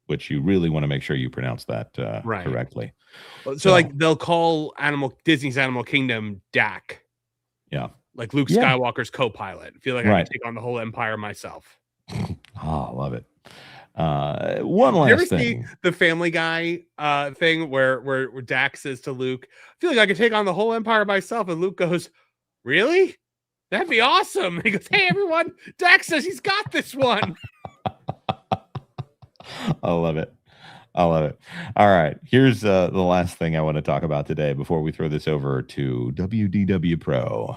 which you really want to make sure you pronounce that correctly. So like they'll call Disney's Animal Kingdom Dak. Yeah. Like Luke Skywalker's co-pilot. I feel like I can take on the whole empire myself. Oh, I love it. One last you ever thing. See the Family Guy thing where Dak says to Luke, I feel like I could take on the whole empire myself. And Luke goes, really? That'd be awesome. And he goes, hey, everyone, Dak says he's got this one. I love it. All right. Here's the last thing I want to talk about today before we throw this over to WDW Pro.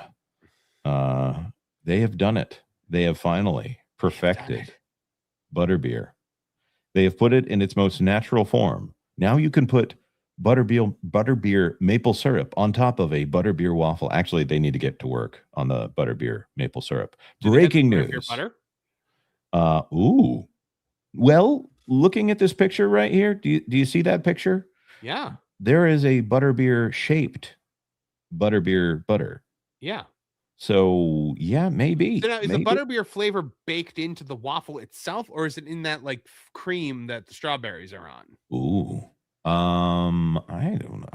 They have done it. They have finally perfected butterbeer. They have put it in its most natural form. Now you can put butterbeer maple syrup on top of a butterbeer waffle. Actually, they need to get to work on the butterbeer maple syrup. Breaking news. Butter? Ooh. Well, looking at this picture right here, do you see that picture? Yeah. There is a butterbeer shaped butterbeer butter. Yeah. So yeah, maybe. So now, is the butterbeer flavor baked into the waffle itself, or is it in that like cream that the strawberries are on? Ooh. I don't know.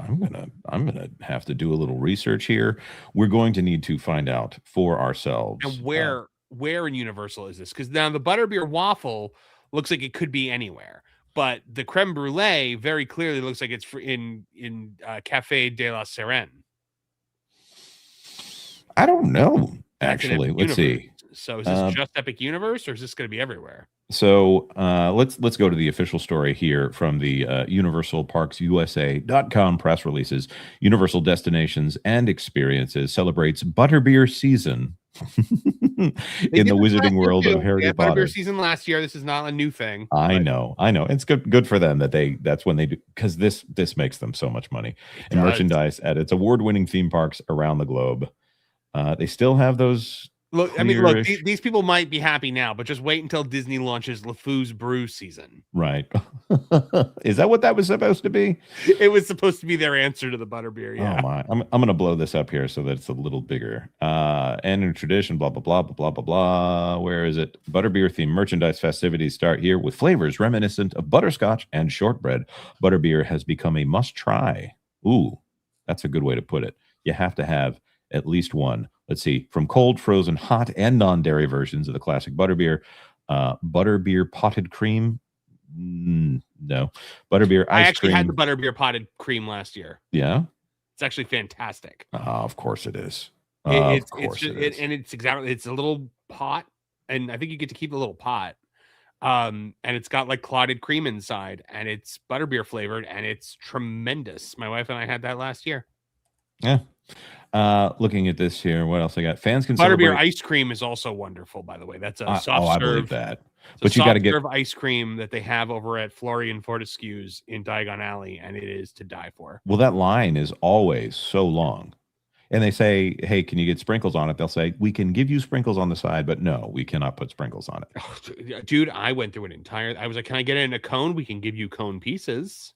I'm gonna have to do a little research here. We're going to need to find out for ourselves. And where in Universal is this? Because now the butterbeer waffle looks like it could be anywhere, but the creme brulee very clearly looks like it's in Café de la Sirène. I don't know. Actually, let's see. So is this just Epic Universe, or is this going to be everywhere? So let's go to the official story here from the UniversalParksUSA.com press releases. Universal Destinations and Experiences celebrates Butterbeer season in the Wizarding World of Harry Potter. Butterbeer season last year. This is not a new thing. I know. It's good for them that's when they do, because this makes them so much money and merchandise at its award-winning theme parks around the globe. They still have those. Look, I mean, look, these people might be happy now, but just wait until Disney launches LeFou's Brew season. Right. Is that what that was supposed to be? It was supposed to be their answer to the butterbeer. Yeah. Oh my. I'm going to blow this up here so that it's a little bigger. And in tradition, blah, blah, blah, blah, blah, blah, blah. Where is it? Butterbeer themed merchandise festivities start here with flavors reminiscent of butterscotch and shortbread. Butterbeer has become a must try. Ooh, that's a good way to put it. You have to have at least one. Let's see, from cold, frozen, hot, and non-dairy versions of the classic butterbeer. Butterbeer potted cream. No. Butterbeer ice cream. I actually had the butterbeer potted cream last year. Yeah? It's actually fantastic. Of course it is. It's a little pot, and I think you get to keep the little pot. And it's got like clotted cream inside, and it's butterbeer flavored, and it's tremendous. My wife and I had that last year. Yeah. Looking at this here, what else I got? Fans can butterbeer ice cream is also wonderful, by the way. That's a soft serve. I believe that. But you got to get ice cream that they have over at Florian Fortescue's in Diagon Alley, and it is to die for. Well, that line is always so long. And they say, hey, can you get sprinkles on it? They'll say, we can give you sprinkles on the side, but no, we cannot put sprinkles on it. Oh, dude, I went through I was like, can I get it in a cone? We can give you cone pieces.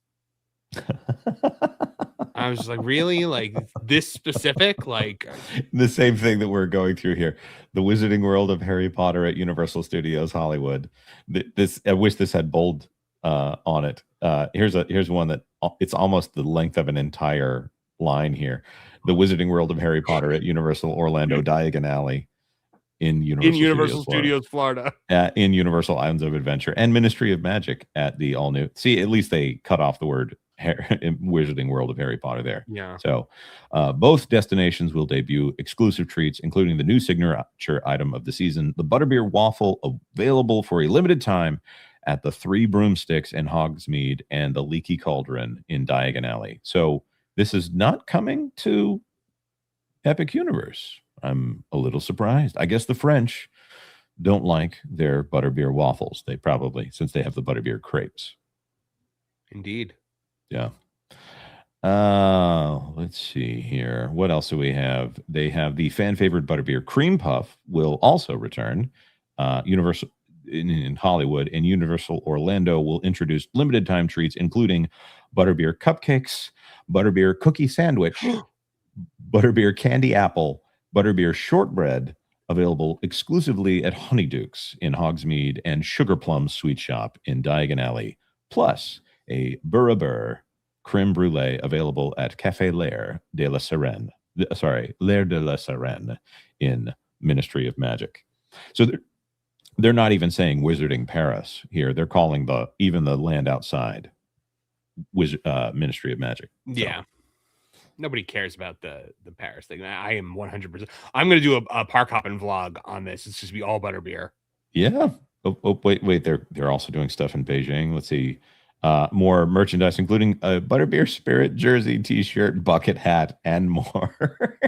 I was like, really? Like this specific? Like the same thing that we're going through here. The Wizarding World of Harry Potter at Universal Studios Hollywood. I wish this had bold on it. Here's one that it's almost the length of an entire line here. The Wizarding World of Harry Potter at Universal Orlando Diagon Alley. in Universal Studios, Florida. In Universal Islands of Adventure and Ministry of Magic at the all new. See, at least they cut off the word Wizarding World of Harry Potter there. Yeah. So both destinations will debut exclusive treats, including the new signature item of the season, the Butterbeer Waffle, available for a limited time at the Three Broomsticks in Hogsmeade and the Leaky Cauldron in Diagon Alley. So this is not coming to Epic Universe. I'm a little surprised. I guess the French don't like their butterbeer waffles. They probably, since they have the butterbeer crepes. Indeed. Yeah. Let's see here. What else do we have? They have the fan favorite butterbeer cream puff will also return. Universal in Hollywood and Universal Orlando will introduce limited time treats, including butterbeer cupcakes, butterbeer cookie sandwich, butterbeer candy apple, butterbeer shortbread, available exclusively at Honeydukes in Hogsmeade and Sugar Plum Sweet Shop in Diagon Alley, plus a Burra creme brulee available at Café L'air de la Sirène. L'air de la Sirène in Ministry of Magic. So they're not even saying Wizarding Paris here. They're calling even the land outside Ministry of Magic. So. Yeah. Nobody cares about the Paris thing. I am 100%. I'm going to do a park hopping vlog on this. It's just be all butterbeer. Yeah. Oh, wait. They're also doing stuff in Beijing. Let's see. More merchandise, including a butterbeer spirit jersey, T-shirt, bucket hat, and more.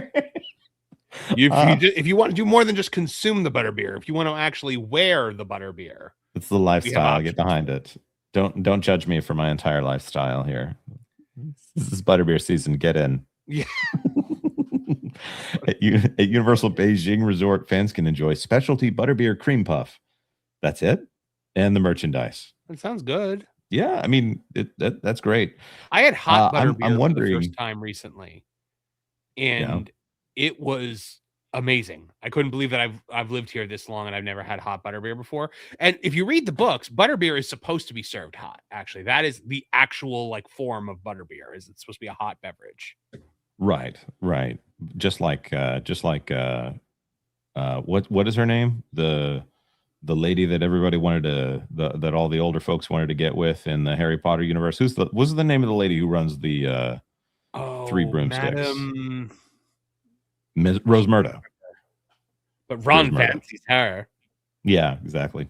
If you want to do more than just consume the butterbeer, if you want to actually wear the butterbeer, it's the lifestyle. Get behind it. Don't judge me for my entire lifestyle here. This is butterbeer season. Get in. Yeah. At Universal Beijing Resort, fans can enjoy specialty butterbeer cream puff. That's it, and the merchandise. That sounds good. Yeah, I mean that's great. I had hot butterbeer I'm wondering, for the first time recently, and it was amazing. I couldn't believe that I've lived here this long and I've never had hot butterbeer before. And if you read the books, butterbeer is supposed to be served hot. Actually, that is the actual form of butterbeer. Is it's supposed to be a hot beverage? Right. Just like what is her name? The lady that everybody wanted to that all the older folks wanted to get with in the Harry Potter universe. What's the name of the lady who runs the Three Broomsticks? Rose Murdo. But Ron fancies her. Yeah, exactly.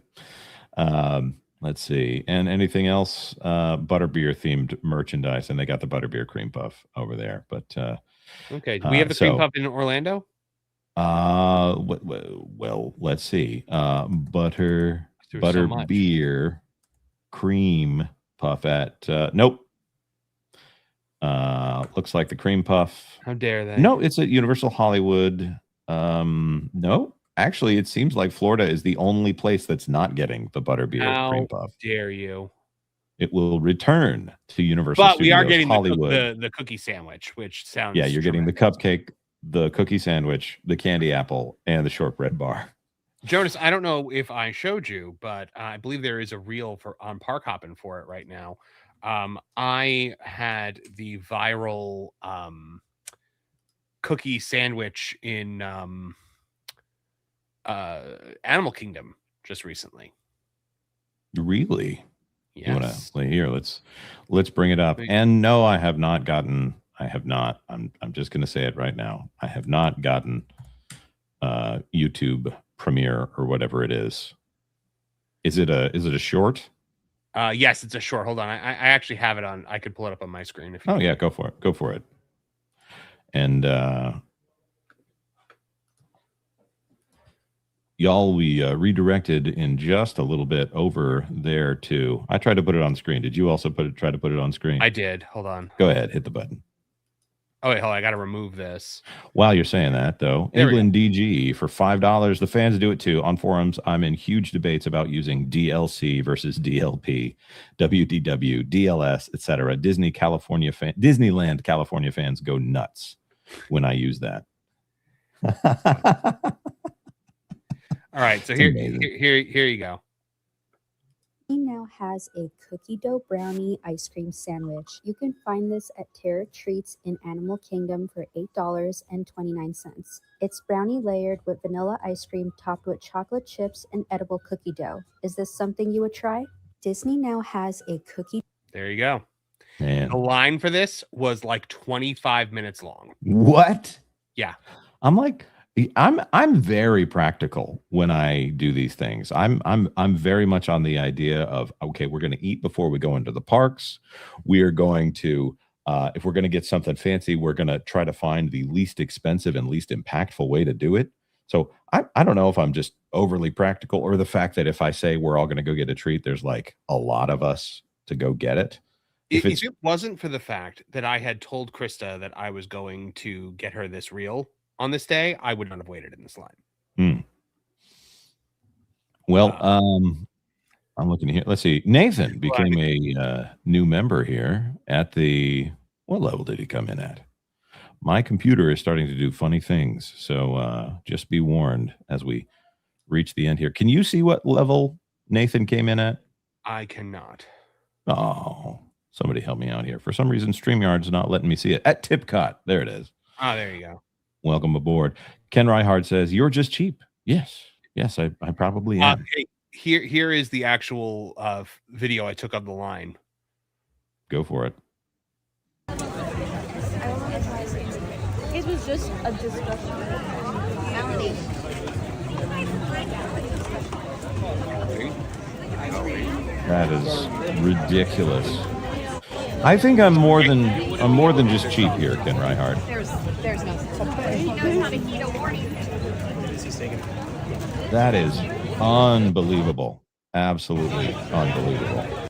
Let's see. And anything else? Butterbeer themed merchandise, and they got the butterbeer cream puff over there. But okay, do we have the cream puff in Orlando? Well, let's see. Butterbeer cream puff at nope. Looks like the cream puff. How dare they? No, it's at Universal Hollywood. No, actually, it seems like Florida is the only place that's not getting the butterbeer cream puff. How dare you? It will return to Universal but Studios we are getting Hollywood. the cookie sandwich, which sounds you're getting the cupcake, the cookie sandwich, the candy apple, and the shortbread bar. Jonas, I don't know if I showed you, but I believe there is a reel on Park Hoppin' for it right now. I had the viral cookie sandwich in Animal Kingdom just recently. Really? Yes. Here, let's bring it up. And no, I have not. I'm just going to say it right now. I have not gotten YouTube Premiere or whatever it is. Is it a short? Yes, it's a short. Hold on. I actually have it on. I could pull it up on my screen. If you yeah, go for it. And y'all, we redirected in just a little bit over there too. I tried to put it on screen. Did you also try to put it on screen? I did. Hold on. Go ahead, hit the button. Oh wait, hold on. I got to remove this. While you're saying that, though, England DG for $5. The fans do it too. On forums, I'm in huge debates about using DLC versus DLP, WDW, DLS, etc. Disneyland California fans go nuts when I use that. All right, so here you go. now has a cookie dough brownie ice cream sandwich. You can find this at Terra Treats in Animal Kingdom for $8.29. It's brownie layered with vanilla ice cream topped with chocolate chips and edible cookie dough. Is this something you would try? Disney now has a cookie. There you go. Man. The line for this was like 25 minutes long. What? Yeah. I'm very practical when I do these things. I'm very much on the idea of, okay, we're going to eat before we go into the parks. We are going to, if we're going to get something fancy, we're going to try to find the least expensive and least impactful way to do it. So I don't know if I'm just overly practical, or the fact that if I say we're all going to go get a treat, there's like a lot of us to go get it. If it wasn't for the fact that I had told Krista that I was going to get her this reel on this day, I would not have waited in this line. Well, I'm looking here. Let's see. Nathan became a new member here at the, what level did he come in at? My computer is starting to do funny things. So just be warned as we reach the end here. Can you see what level Nathan came in at? I cannot. Oh, somebody help me out here. For some reason, StreamYard's not letting me see it. At Tipcot. There it is. Ah, there you go. Welcome aboard. Ken Reihard says, you're just cheap. Yes, I probably am. Hey, here is the actual video I took of the line. Go for it. It was just a discussion. That is ridiculous. I think I'm more than just cheap here, Ken Reihard. There's no That is unbelievable. Absolutely unbelievable.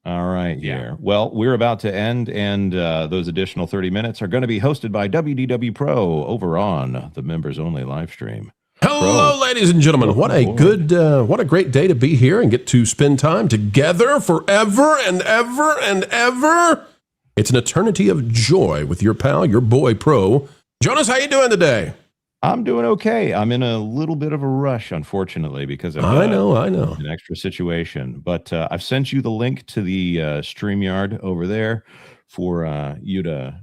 All right, here. Well, we're about to end, and those additional 30 minutes are going to be hosted by WDW Pro over on the members only live stream. Hello, ladies and gentlemen. What a great day to be here and get to spend time together forever and ever and ever. It's an eternity of joy with your pal, your boy Pro. Jonas, how you doing today? I'm doing okay. I'm in a little bit of a rush, unfortunately, because of I know an extra situation. But I've sent you the link to the StreamYard over there for you to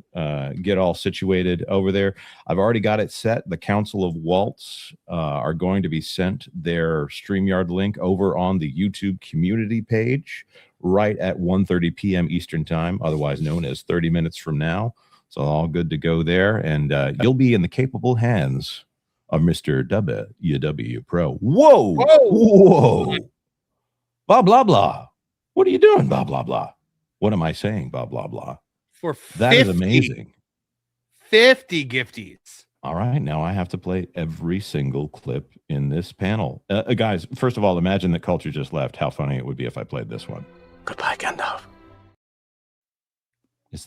get all situated over there. I've already got it set. The Council of Waltz are going to be sent their StreamYard link over on the YouTube community page right at 1:30 p.m. Eastern Time, otherwise known as 30 minutes from now. So all good to go there, and you'll be in the capable hands of Mr. WDW Pro. Whoa! Whoa! Blah, blah, blah. What are you doing, blah, blah, blah? What am I saying, blah, blah, blah? For that is amazing. 50 gifties. All right, now I have to play every single clip in this panel. Guys, first of all, imagine that Culture just left. How funny it would be if I played this one. Goodbye, Gandalf.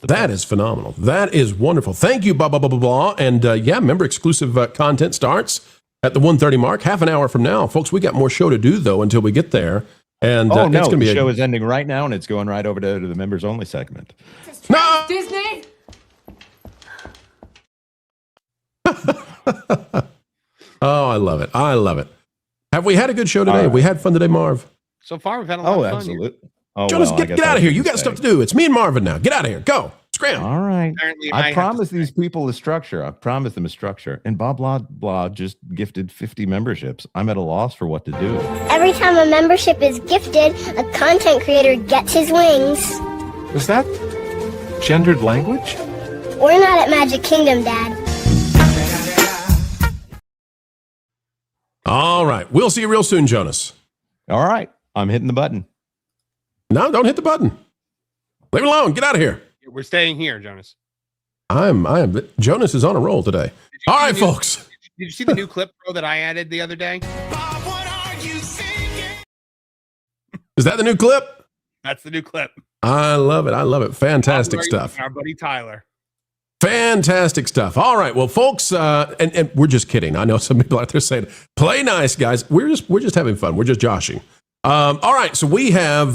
That is phenomenal. That is wonderful. Thank you, blah, blah, blah, blah, blah. And yeah, remember, exclusive content starts at the 1:30 mark, half an hour from now. Folks, we got more show to do, though, until we get there. And no, it's gonna be the show is ending right now, and it's going right over to the members only segment. No! Disney! Oh, I love it. I love it. Have we had a good show today? Have we had fun today, Marv? So far, we've had a lot of fun. Absolutely. Oh, Jonas, well, get out of here. You got stuff to do. It's me and Marvin now. Get out of here. Go. Scram. All right. Apparently, I promised these people a structure. I promised them a structure. And blah, blah, blah just gifted 50 memberships. I'm at a loss for what to do. Every time a membership is gifted, a content creator gets his wings. Is that gendered language? We're not at Magic Kingdom, Dad. All right. We'll see you real soon, Jonas. All right. I'm hitting the button. No, don't hit the button. Leave it alone. Get out of here. We're staying here, Jonas. I am. Jonas is on a roll today. All right, folks. Did you see the new clip, bro, that I added the other day? Is that the new clip? That's the new clip. I love it. I love it. Fantastic stuff. Our buddy Tyler. Fantastic stuff. All right, well, folks, and we're just kidding. I know some people out there saying, "Play nice, guys." We're just having fun. We're just joshing. All right, so we have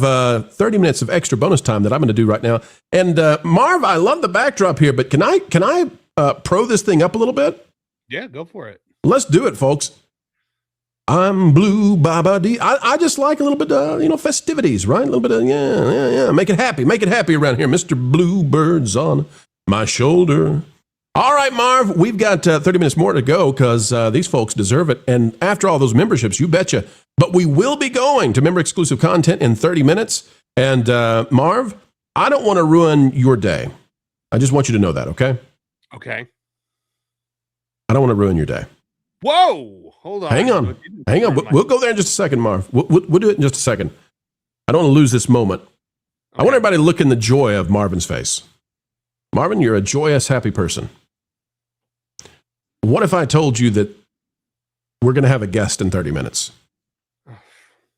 30 minutes of extra bonus time that I'm going to do right now. And Marv, I love the backdrop here, but can I pro this thing up a little bit? Yeah, go for it. Let's do it, folks. I'm blue, baba dee. I just like a little bit of, festivities, right? A little bit of, yeah. Make it happy around here. Mr. Bluebird's on my shoulder. All right, Marv, we've got 30 minutes more to go because these folks deserve it. And after all those memberships, you betcha. But we will be going to member-exclusive content in 30 minutes. And Marv, I don't want to ruin your day. I just want you to know that, okay? Okay. I don't want to ruin your day. Whoa! Hold on. Hang on. We'll go there in just a second, Marv. We'll do it in just a second. I don't want to lose this moment. Okay. I want everybody to look in the joy of Marvin's face. Marvin, you're a joyous, happy person. What if I told you that we're going to have a guest in 30 minutes?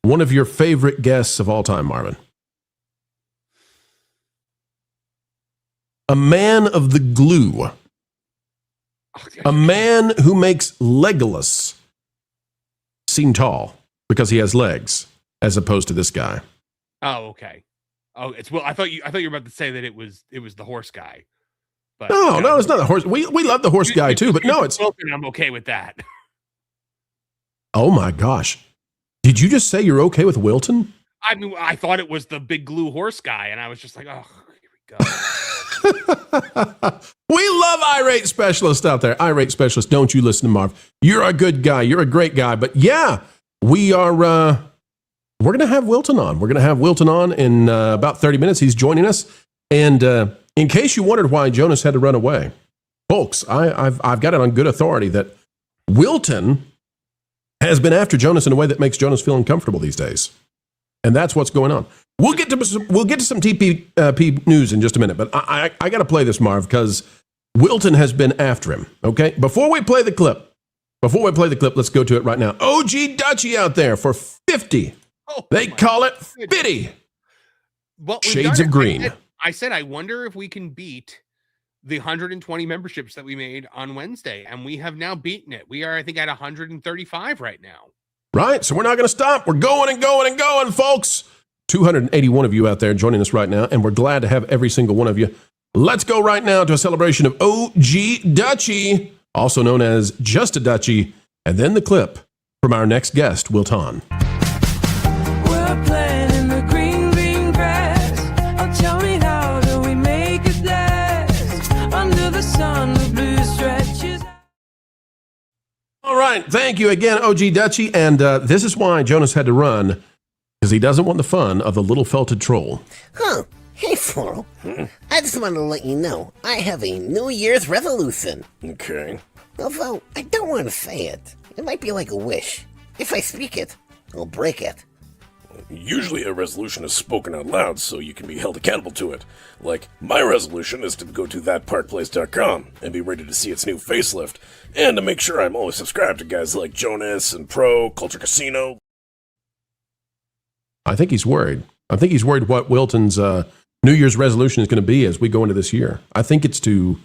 One of your favorite guests of all time, Marvin. A man of the glue. A man who makes Legolas seem tall because he has legs, as opposed to this guy. Oh, okay. Oh, it's Will. I thought you were about to say that it was the horse guy. But no, it's not the horse. We love the horse guy too, but no, it's Wilton. I'm okay with that. Oh my gosh. Did you just say you're okay with Wilton? I mean, I thought it was the big glue horse guy, and I was just like, oh, here we go. We love irate specialists out there. Irate specialists, don't you listen to Marv. You're a good guy. You're a great guy. But yeah, we are, we're going to have Wilton on. We're going to have Wilton on in about 30 minutes. He's joining us. And in case you wondered why Jonas had to run away, folks, I've got it on good authority that Wilton has been after Jonas in a way that makes Jonas feel uncomfortable these days. And that's what's going on. We'll get to some TPP news in just a minute, but I got to play this, Marv, because Wilton has been after him, okay? Before we play the clip, let's go to it right now. OG Dutchie out there for 50. They call it 50. Well, Shades of green. I said, I wonder if we can beat the 120 memberships that we made on Wednesday, and we have now beaten it. We are, I think, at 135 right now. Right, so we're not going to stop. We're going and going and going, folks. 281 of you out there joining us right now, and we're glad to have every single one of you. Let's go right now to a celebration of OG Dutchie, also known as Just a Dutchie, and then the clip from our next guest, Wilton. We're playing in the green, green grass. Oh, tell me how do we make it last? Under the sun, the blue stretches. All right, thank you again, OG Dutchie, and this is why Jonas had to run, because he doesn't want the fun of the little felted troll. Huh. Hey, Floral. I just wanted to let you know I have a New Year's resolution. Okay. Although, I don't want to say it. It might be like a wish. If I speak it, I'll break it. Usually a resolution is spoken out loud so you can be held accountable to it. Like, my resolution is to go to thatparkplace.com and be ready to see its new facelift, and to make sure I'm always subscribed to guys like Jonas and Pro, Culture Casino. I think he's worried. I think he's worried what Wilton's New Year's resolution is going to be as we go into this year. I think it's to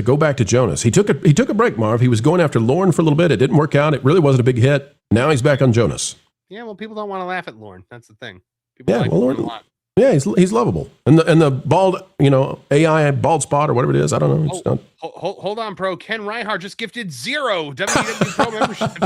go back to Jonas. He took a break, Marv. He was going after Lauren for a little bit. It didn't work out. It really wasn't a big hit. Now he's back on Jonas. Yeah, well, people don't want to laugh at Lauren. That's the thing. People like Lauren a lot. Yeah, he's lovable. And the bald, AI bald spot or whatever it is, I don't know. Hold on, Pro. Ken Reinhardt just gifted 0 WWE Pro memberships.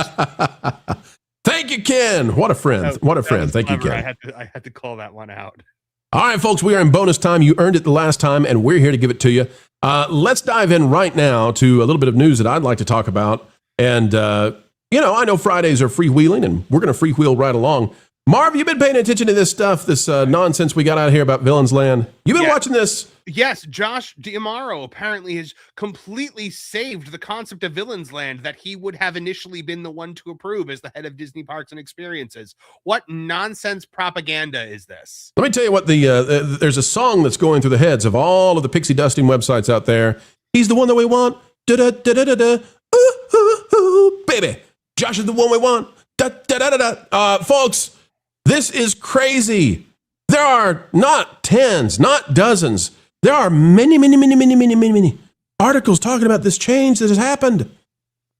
Thank you, Ken. What a friend. What a friend. Thank you, Ken. I had to call that one out. All right, folks, we are in bonus time. You earned it the last time, and we're here to give it to you. Let's dive in right now to a little bit of news that I'd like to talk about. And, I know Fridays are freewheeling, and we're going to freewheel right along. Marv, you've been paying attention to this stuff, this nonsense we got out here about Villains Land. You've been watching this? Yes, Josh D'Amaro apparently has completely saved the concept of Villains Land that he would have initially been the one to approve as the head of Disney Parks and Experiences. What nonsense propaganda is this? Let me tell you what there's a song that's going through the heads of all of the pixie dusting websites out there. He's the one that we want. Da-da-da-da-da-da. Ooh, ooh, ooh, baby. Josh is the one we want. Da-da-da-da-da. Folks, this is crazy. There are not tens, not dozens. There are many articles talking about this change that has happened.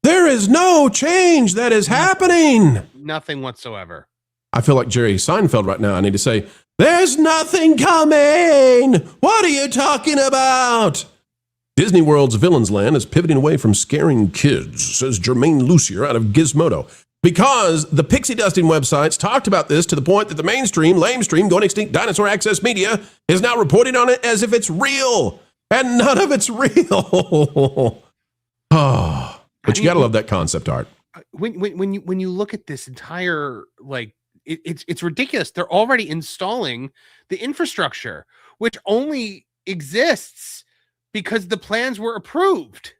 There is no change that is happening. Nothing whatsoever. I feel like Jerry Seinfeld right now. I need to say, there's nothing coming. What are you talking about? Disney World's Villains Land is pivoting away from scaring kids, says Jermaine Lucier out of Gizmodo. because the pixie dusting websites talked about this to the point that the mainstream, lamestream, going extinct dinosaur access media is now reporting on it as if it's real. And none of it's real. Oh, but you got to love that concept art. When you look at this entire, like, it's ridiculous. They're already installing the infrastructure, which only exists because the plans were approved.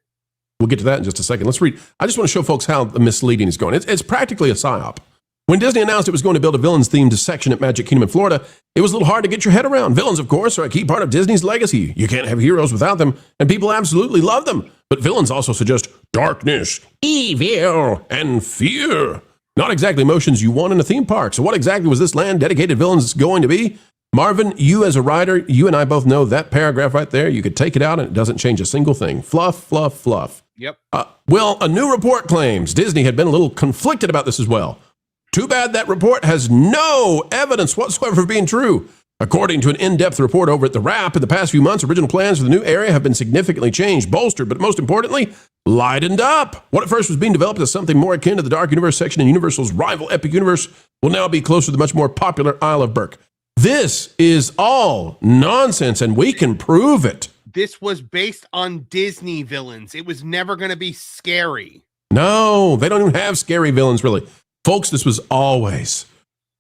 We'll get to that in just a second. Let's read. I just want to show folks how the misleading is going. It's practically a psyop. When Disney announced it was going to build a villains-themed section at Magic Kingdom in Florida, it was a little hard to get your head around. Villains, of course, are a key part of Disney's legacy. You can't have heroes without them, and people absolutely love them. But villains also suggest darkness, evil, and fear. Not exactly emotions you want in a theme park. So what exactly was this land dedicated to villains going to be? Marvin, you as a writer, you and I both know that paragraph right there, you could take it out and it doesn't change a single thing. Fluff, fluff, fluff. Yep. Well, a new report claims Disney had been a little conflicted about this as well. Too bad that report has no evidence whatsoever of being true. According to an in-depth report over at The Wrap, in the past few months, original plans for the new area have been significantly changed, bolstered, but most importantly, lightened up. What at first was being developed as something more akin to the Dark Universe section in Universal's rival Epic Universe will now be closer to the much more popular Isle of Berk. This is all nonsense, and we can prove it. This was based on Disney villains. It was never going to be scary. No, they don't even have scary villains, really. Folks, this was always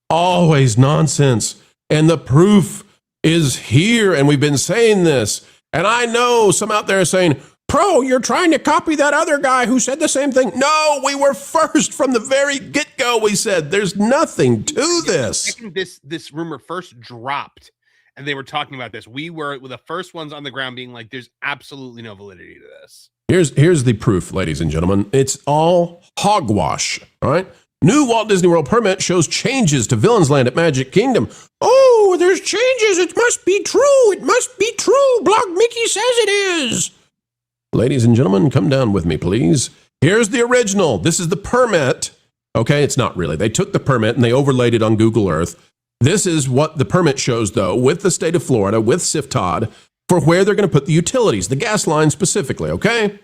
nonsense. And the proof is here, and we've been saying this. And I know some out there are saying, Pro, you're trying to copy that other guy who said the same thing. No, we were first from the very get-go. We said there's nothing to this. This rumor first dropped, and they were talking about this. We were the first ones on the ground being like, there's absolutely no validity to this. Here's the proof, ladies and gentlemen. It's all hogwash, all right? New Walt Disney World permit shows changes to Villains Land at Magic Kingdom. Oh, there's changes. It must be true. It must be true. Blog Mickey says it is. Ladies and gentlemen, come down with me, please. Here's the original. This is the permit. Okay, it's not really. They took the permit and they overlaid it on Google Earth. This is what the permit shows, though, with the state of Florida, with SIFTOD, for where they're going to put the utilities, the gas line specifically, okay?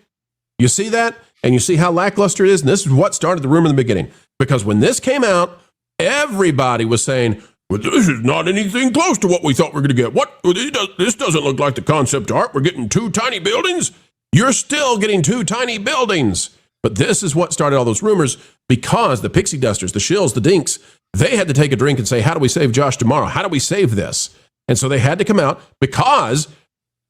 You see that? And you see how lackluster it is? And this is what started the rumor in the beginning. Because when this came out, everybody was saying, well, this is not anything close to what we thought we were going to get. What? This doesn't look like the concept art. We're getting 2 tiny buildings. You're still getting 2 tiny buildings. But this is what started all those rumors, because the pixie dusters, the shills, the dinks, they had to take a drink and say, how do we save Josh tomorrow? How do we save this? And so they had to come out, because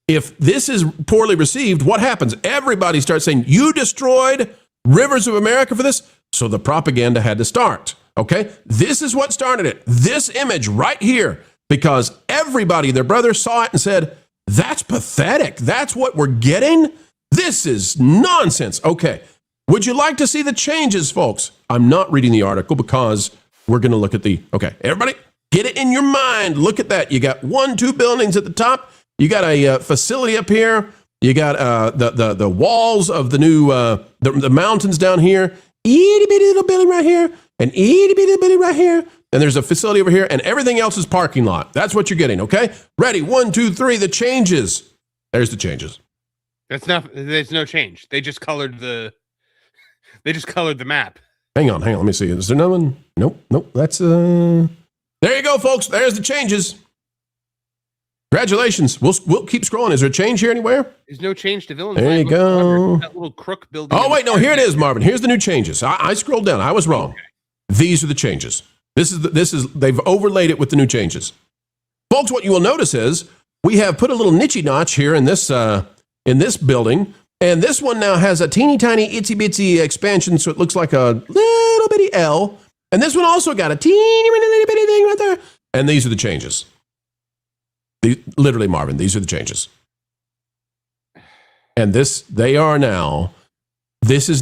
if this is poorly received, what happens? Everybody starts saying, you destroyed Rivers of America for this. So the propaganda had to start. Okay? This is what started it. This image right here, because everybody, their brother, saw it and said, that's pathetic. That's what we're getting? This is nonsense. Okay. Would you like to see the changes, folks? I'm not reading the article because we're going to look at okay, everybody, get it in your mind. Look at that. You got 2 buildings at the top. You got a facility up here. You got the walls of the new, the mountains down here. Itty bitty little building right here, and itty bitty building right here, and there's a facility over here, and everything else is parking lot. That's what you're getting, okay? Ready? 1, 2, 3. The changes. There's the changes. There's no change. They just colored the map. Hang on. Let me see. Is there another one? Nope. That's there you go, folks. There's the changes. Congratulations. We'll keep scrolling. Is there a change here anywhere? There's no change to Villains. There you go. That little crook building. Oh, wait, no, here it is, Marvin. Here's the new changes. I scrolled down. I was wrong. Okay. These are the changes. They've overlaid it with the new changes. Folks, what you will notice is we have put a little niche notch here in this building, and this one now has a teeny tiny itsy bitsy expansion, so it looks like a little bitty L. And this one also got a teeny bitty thing right there. And these are the changes. Literally, Marvin, these are the changes. And this is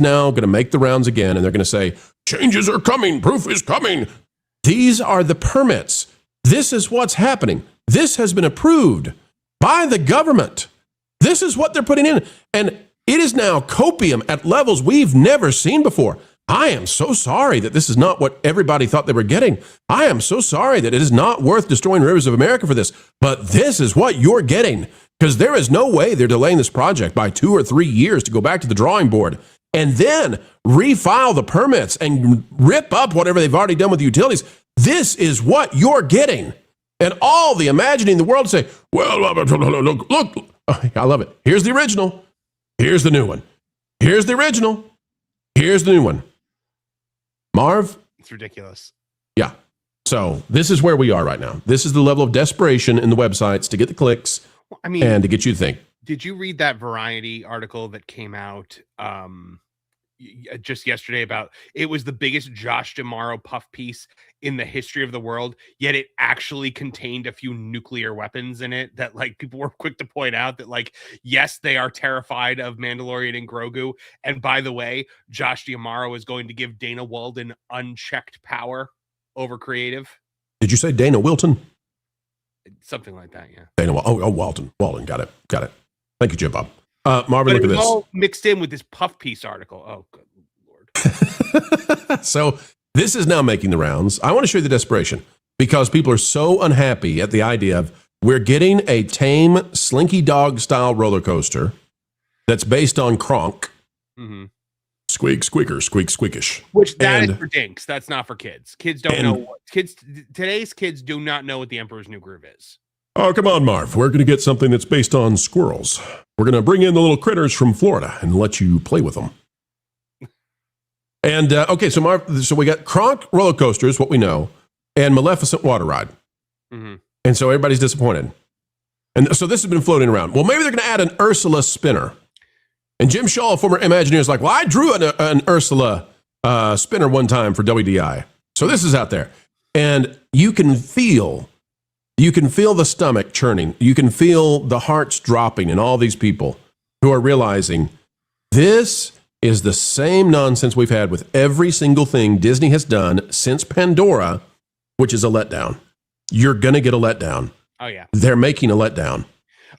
now going to make the rounds again, and they're going to say, changes are coming, proof is coming. These are the permits. This is what's happening. This has been approved by the government. This is what they're putting in. And it is now copium at levels we've never seen before. I am so sorry that this is not what everybody thought they were getting. I am so sorry that it is not worth destroying Rivers of America for this. But this is what you're getting, because there is no way they're delaying this project by 2 or 3 years to go back to the drawing board. and then refile the permits and rip up whatever they've already done with the utilities. This is what you're getting. And all the imagining in the world say, well, look. I love it. Here's the original. Here's the new one. Here's the original. Here's the new one. Marv? It's ridiculous. Yeah. So this is where we are right now. This is the level of desperation in the websites to get the clicks and to get you to think. Did you read that Variety article that came out just yesterday about it was the biggest Josh D'Amaro puff piece in the history of the world, yet it actually contained a few nuclear weapons in it that like people were quick to point out that like, yes, they are terrified of Mandalorian and Grogu. And by the way, Josh D'Amaro is going to give Dana Walden unchecked power over creative. Did you say Dana Wilton? Something like that, yeah. Dana, Walton. Got it. Thank you, Jim Bob. Marvin, but look at this. All mixed in with this puff piece article. Oh, good Lord. So this is now making the rounds. I want to show you the desperation because people are so unhappy at the idea of we're getting a tame Slinky Dog style roller coaster that's based on Kronk. Mm-hmm. Squeak, squeaker, squeak, squeakish. Which that is for dinks. That's not for kids. Kids don't know what today's kids do not know what the Emperor's New Groove is. Oh, come on, Marv. We're going to get something that's based on squirrels. We're going to bring in the little critters from Florida and let you play with them. And, okay, so Marv, so we got Kronk roller coasters, what we know, and Maleficent water ride. Mm-hmm. And so everybody's disappointed. And so this has been floating around. Well, maybe they're going to add an Ursula spinner. And Jim Shaw, former Imagineer, is like, well, I drew an Ursula spinner one time for WDI. So this is out there. And you can feel the stomach churning. You can feel the hearts dropping in all these people who are realizing this is the same nonsense we've had with every single thing Disney has done since Pandora, which is a letdown. You're going to get a letdown. Oh, yeah. They're making a letdown.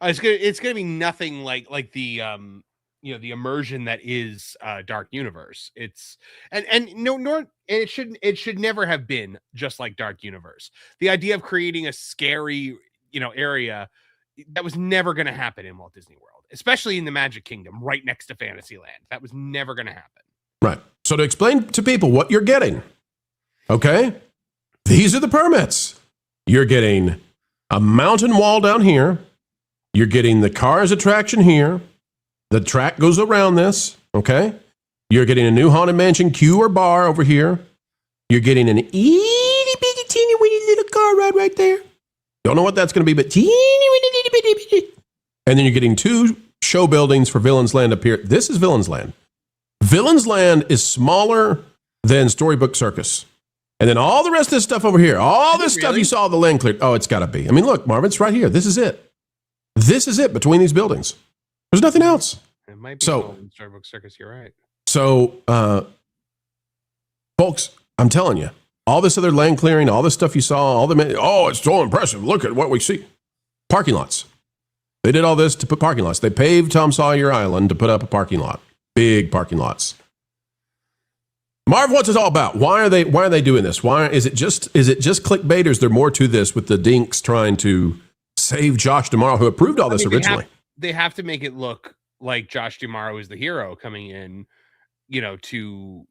It's gonna be nothing like the the immersion that is Dark Universe. It's and it should never have been just like Dark Universe. The idea of creating a scary area that was never going to happen in Walt Disney World, especially in the Magic Kingdom right next to Fantasyland. That was never going to happen. Right. So to explain to people what you're getting, okay, these are the permits. You're getting a mountain wall down here. You're getting the Cars attraction here. The track goes around this, okay? You're getting a new Haunted Mansion queue or bar over here. You're getting an itty bitty teeny weeny little car ride right there. Don't know what that's going to be, but teeny weeny little bitty bitty. And then you're getting 2 show buildings for Villains Land up here. This is Villains Land. Villains Land is smaller than Storybook Circus. And then all the rest of this stuff over here, all this stuff you saw the land cleared. Oh, it's got to be. I mean, look, Marvin, it's right here. This is it. This is it between these buildings. There's nothing else. It might be in Storybook Circus. You're right. So, folks, I'm telling you, all this other land clearing, all this stuff you saw, it's so impressive. Look at what we see. Parking lots. They did all this to put parking lots. They paved Tom Sawyer Island to put up a parking lot. Big parking lots. Marv, what's it all about? Why are they doing this? Why is it just clickbait, or is there more to this with the dinks trying to save Josh D'Amaro, who approved all this originally? They have to make it look like Josh D'Amaro is the hero coming in, to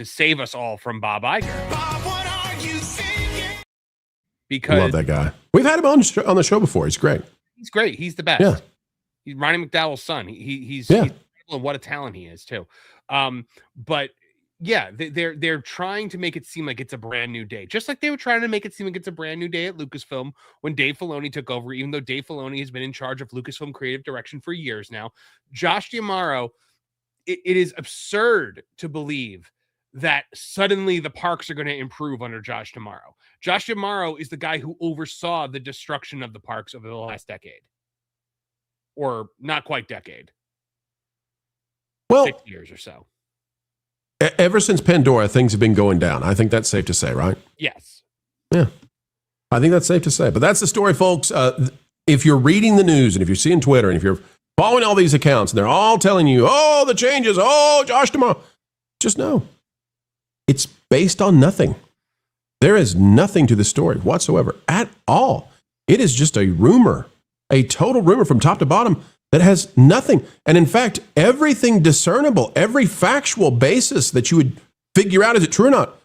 save us all from Bob Iger. Bob, what are you singing? Because love that guy. We've had him on the show before. He's great. He's great. He's the best. Yeah. He's Ronnie McDowell's son. He's incredible. What a talent he is too. But yeah, they're trying to make it seem like it's a brand new day, just like they were trying to make it seem like it's a brand new day at Lucasfilm when Dave Filoni took over. Even though Dave Filoni has been in charge of Lucasfilm creative direction for years now, Josh D'Amaro, it is absurd to believe that suddenly the parks are going to improve under Josh D'Amaro. Josh D'Amaro is the guy who oversaw the destruction of the parks over the last decade, or not quite decade. Well, 6 years or so. Ever since Pandora, things have been going down. I think that's safe to say, right? Yes. Yeah. I think that's safe to say. But that's the story, folks. If you're reading the news and if you're seeing Twitter and if you're following all these accounts and they're all telling you, oh, the changes, oh, Josh D'Amaro, just know it's based on nothing. There is nothing to the story whatsoever at all. It is just a rumor, a total rumor from top to bottom. that has nothing. And in fact, everything discernible, every factual basis that you would figure out is it true or not,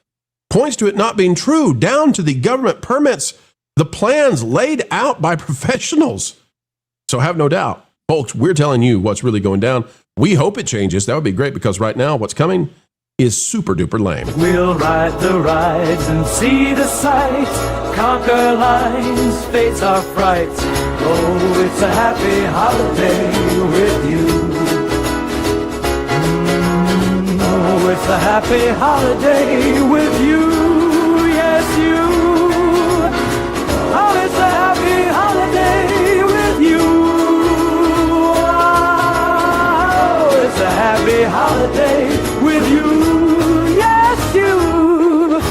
points to it not being true, down to the government permits, the plans laid out by professionals. So have no doubt, folks, we're telling you what's really going down. We hope it changes. That would be great, because right now what's coming is super duper lame. We'll ride the rides and see the sights, conquer lines, face our frights. Oh, it's a happy holiday with you. Oh, it's a happy holiday with you. Yes, you. Oh, it's a happy holiday with you. Oh, it's a happy holiday with you. Yes, you.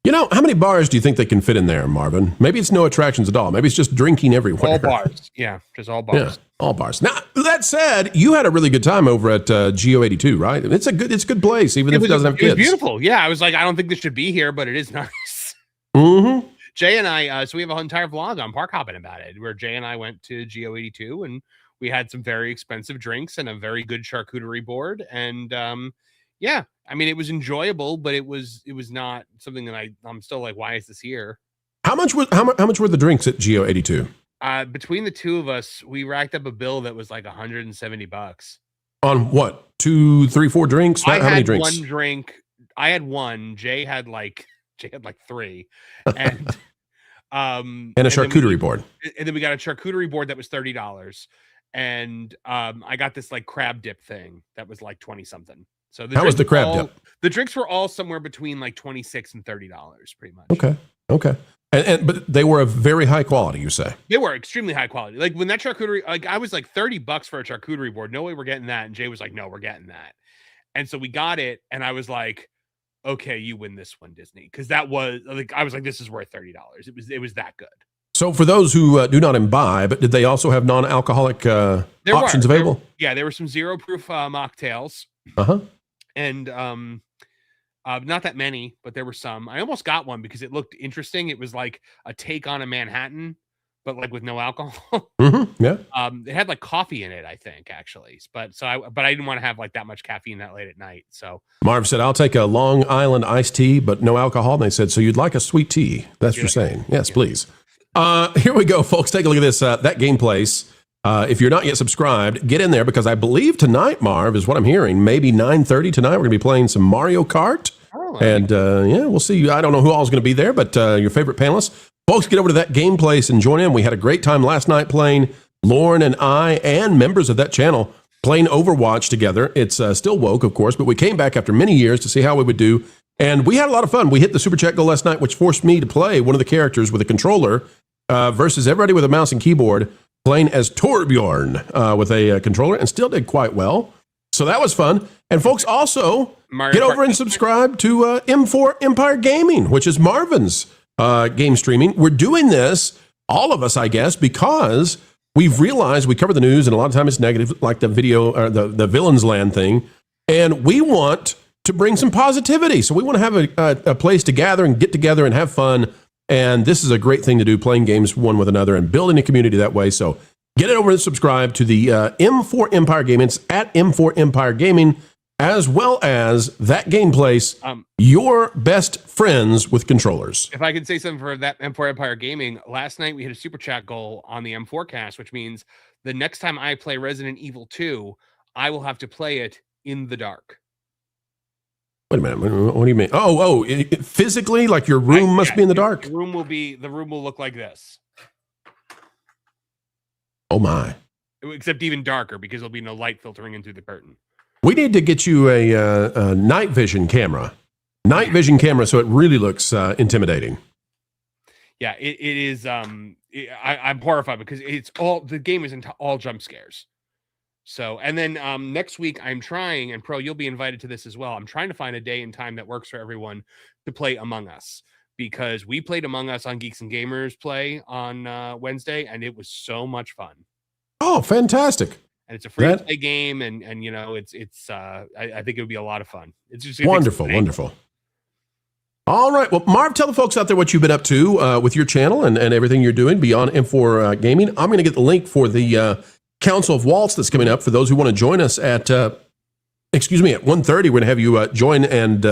You know, how many bars do you think they can fit in there, Marvin? Maybe it's no attractions at all. Maybe it's just drinking everywhere. All bars. Yeah, just all bars. Yeah, all bars. Now, that said, you had a really good time over at GO82, right? It's a good place, even if it doesn't have kids. It was beautiful. Yeah, I was like, I don't think this should be here, but it is nice. Mm-hmm. Jay and I, so we have a whole entire vlog on Park Hopping about it, where Jay and I went to GO82 and we had some very expensive drinks and a very good charcuterie board. And yeah, I mean, it was enjoyable, but it was not something that I'm still like, why is this here? How much were the drinks at GO82? Between the two of us, we racked up a bill that was like $170. On what? 2, 3, 4 drinks? How many drinks? One drink. I had one. Jay had like 3. And and a charcuterie board. And then we got a charcuterie board that was $30. And I got this like crab dip thing that was like 20 something. So how was the crab dip? The drinks were all somewhere between like $26 and $30, pretty much. Okay. But they were of very high quality, you say? They were extremely high quality. Like when that charcuterie, like I was like $30 for a charcuterie board. No way we're getting that. And Jay was like, no, we're getting that. And so we got it. And I was like, okay, you win this one, Disney. Because that was like, I was like, this is worth $30. It was that good. So for those who do not imbibe, did they also have non-alcoholic options available? There were some 0 proof mocktails. Uh-huh. And not that many, but there were some. I almost got one because it looked interesting. It was like a take on a Manhattan, but like with no alcohol. Mm-hmm. Yeah. It had like coffee in it, I think, actually. But I didn't want to have like that much caffeine that late at night. So Marv said, "I'll take a Long Island iced tea, but no alcohol." And they said, "So you'd like a sweet tea?" That's what you're saying. Yes, please. Here we go, folks. Take a look at this. That Game Place. If you're not yet subscribed, get in there, because I believe tonight, Marv, is what I'm hearing. Maybe 9:30 tonight, we're going to be playing some Mario Kart. Oh, and yeah, we'll see. I don't know who all is going to be there, but your favorite panelists. Folks, get over to that Game Place and join in. We had a great time last night playing. Lauren and I and members of that channel playing Overwatch together. It's still woke, of course, but we came back after many years to see how we would do. And we had a lot of fun. We hit the Super Chat goal last night, which forced me to play one of the characters with a controller versus everybody with a mouse and keyboard, playing as Torbjorn with a controller, and still did quite well. So that was fun. And folks, also get over and subscribe to M4 Empire Gaming, which is Marvin's game streaming. We're doing this, all of us, I guess, because we've realized we cover the news and a lot of times it's negative, like the video or the Villains Land thing. And we want to bring some positivity. So we want to have a place to gather and get together and have fun. And this is a great thing to do, playing games one with another and building a community that way. So get it over and subscribe to the M4 Empire Gaming. It's at M4 Empire Gaming, as well as that Game Place, your best friends with controllers. If I could say something for that M4 Empire Gaming, last night we hit a Super Chat goal on the M4 cast, which means the next time I play Resident Evil 2, I will have to play it in the dark. Wait a minute. What do you mean? Physically, like your room must be in the dark. The room will look like this. Oh my! Except even darker, because there'll be no light filtering in through the curtain. We need to get you a night vision camera. Night vision camera, so it really looks intimidating. Yeah, it is. I'm horrified because the game is into all jump scares. So, and then next week I'm trying, and Pro, you'll be invited to this as well. I'm trying to find a day and time that works for everyone to play Among Us, because we played Among Us on Geeks and Gamers Play on Wednesday, and it was so much fun. Oh, fantastic. And it's a free to play game, and you know, it's I think it would be a lot of fun. It's just wonderful. All right. Well, Marv, tell the folks out there what you've been up to with your channel and everything you're doing beyond M4 Gaming. I'm going to get the link for the Council of Waltz that's coming up. For those who want to join us at 1:30, we're going to have you join. And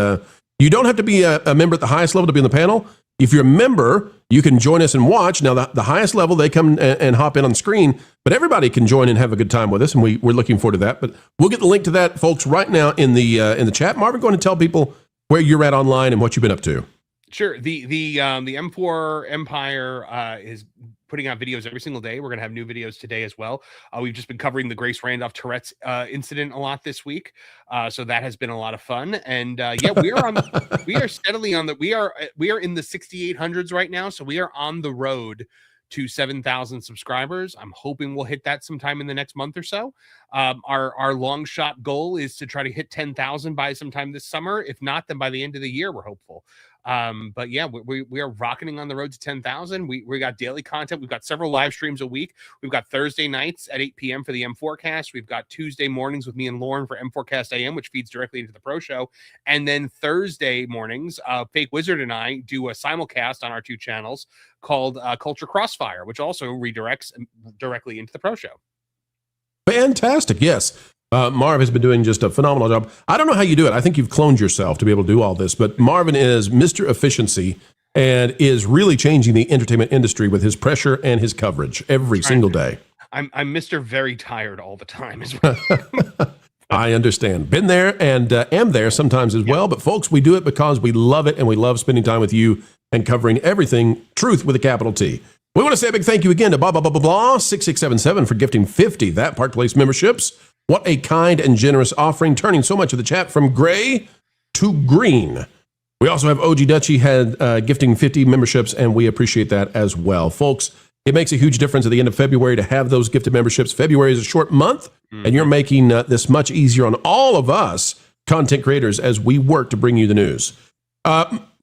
you don't have to be a member at the highest level to be on the panel. If you're a member, you can join us and watch. Now, the highest level, they come and hop in on screen, but everybody can join and have a good time with us, and we're looking forward to that. But we'll get the link to that, folks, right now in the chat. Marvin, go ahead and tell people where you're at online and what you've been up to. Sure. The M4 Empire is putting out videos every single day. We're going to have new videos today as well. We've just been covering the Grace Randolph Tourette's incident a lot this week. So that has been a lot of fun. And we are steadily on we are in the 6,800s right now. So we are on the road to 7,000 subscribers. I'm hoping we'll hit that sometime in the next month or so. Our long shot goal is to try to hit 10,000 by sometime this summer. If not, then by the end of the year, we're hopeful. But yeah, we are rocketing on the road to 10,000. We got daily content. We've got several live streams a week. We've got Thursday nights at 8 p.m. for the M4cast. We've got Tuesday mornings with me and Lauren for M4cast AM, which feeds directly into the Pro Show. And then Thursday mornings, Fake Wizard and I do a simulcast on our two channels called Culture Crossfire, which also redirects directly into the Pro Show. Fantastic. Yes. Marv has been doing just a phenomenal job. I don't know how you do it. I think you've cloned yourself to be able to do all this, but Marvin is Mr. Efficiency and is really changing the entertainment industry with his pressure and his coverage every single day. I'm Mr. Very Tired all the time as well. I understand. Been there and am there sometimes as well. But folks, we do it because we love it and we love spending time with you and covering everything truth with a capital T. We want to say a big thank you again to blah, blah, blah, blah, blah, 6677 for gifting 50 That Park Place memberships. What a kind and generous offering, turning so much of the chat from gray to green. We also have OG Dutchie gifting 50 memberships, and we appreciate that as well. Folks, it makes a huge difference at the end of February to have those gifted memberships. February is a short month, and you're making this much easier on all of us content creators as we work to bring you the news.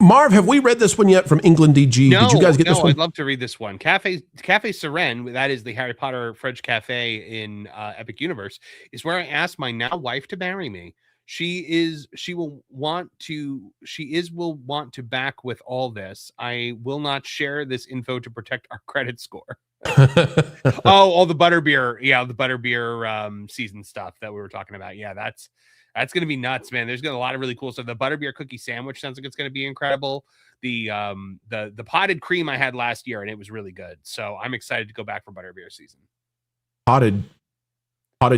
Marv, have we read this one yet from England DG? No, did you guys get this one? I'd love to read this one. Cafe Seren, that is the Harry Potter French cafe in Epic Universe, is where I asked my now wife to marry me. She will want to back with all this. I will not share this info to protect our credit score. all the butterbeer, the butterbeer season stuff that we were talking about. Yeah, that's going to be nuts, man. There's going to be a lot of really cool stuff. The butterbeer cookie sandwich sounds like it's going to be incredible. The potted cream I had last year, and it was really good. So I'm excited to go back for butterbeer season. Potted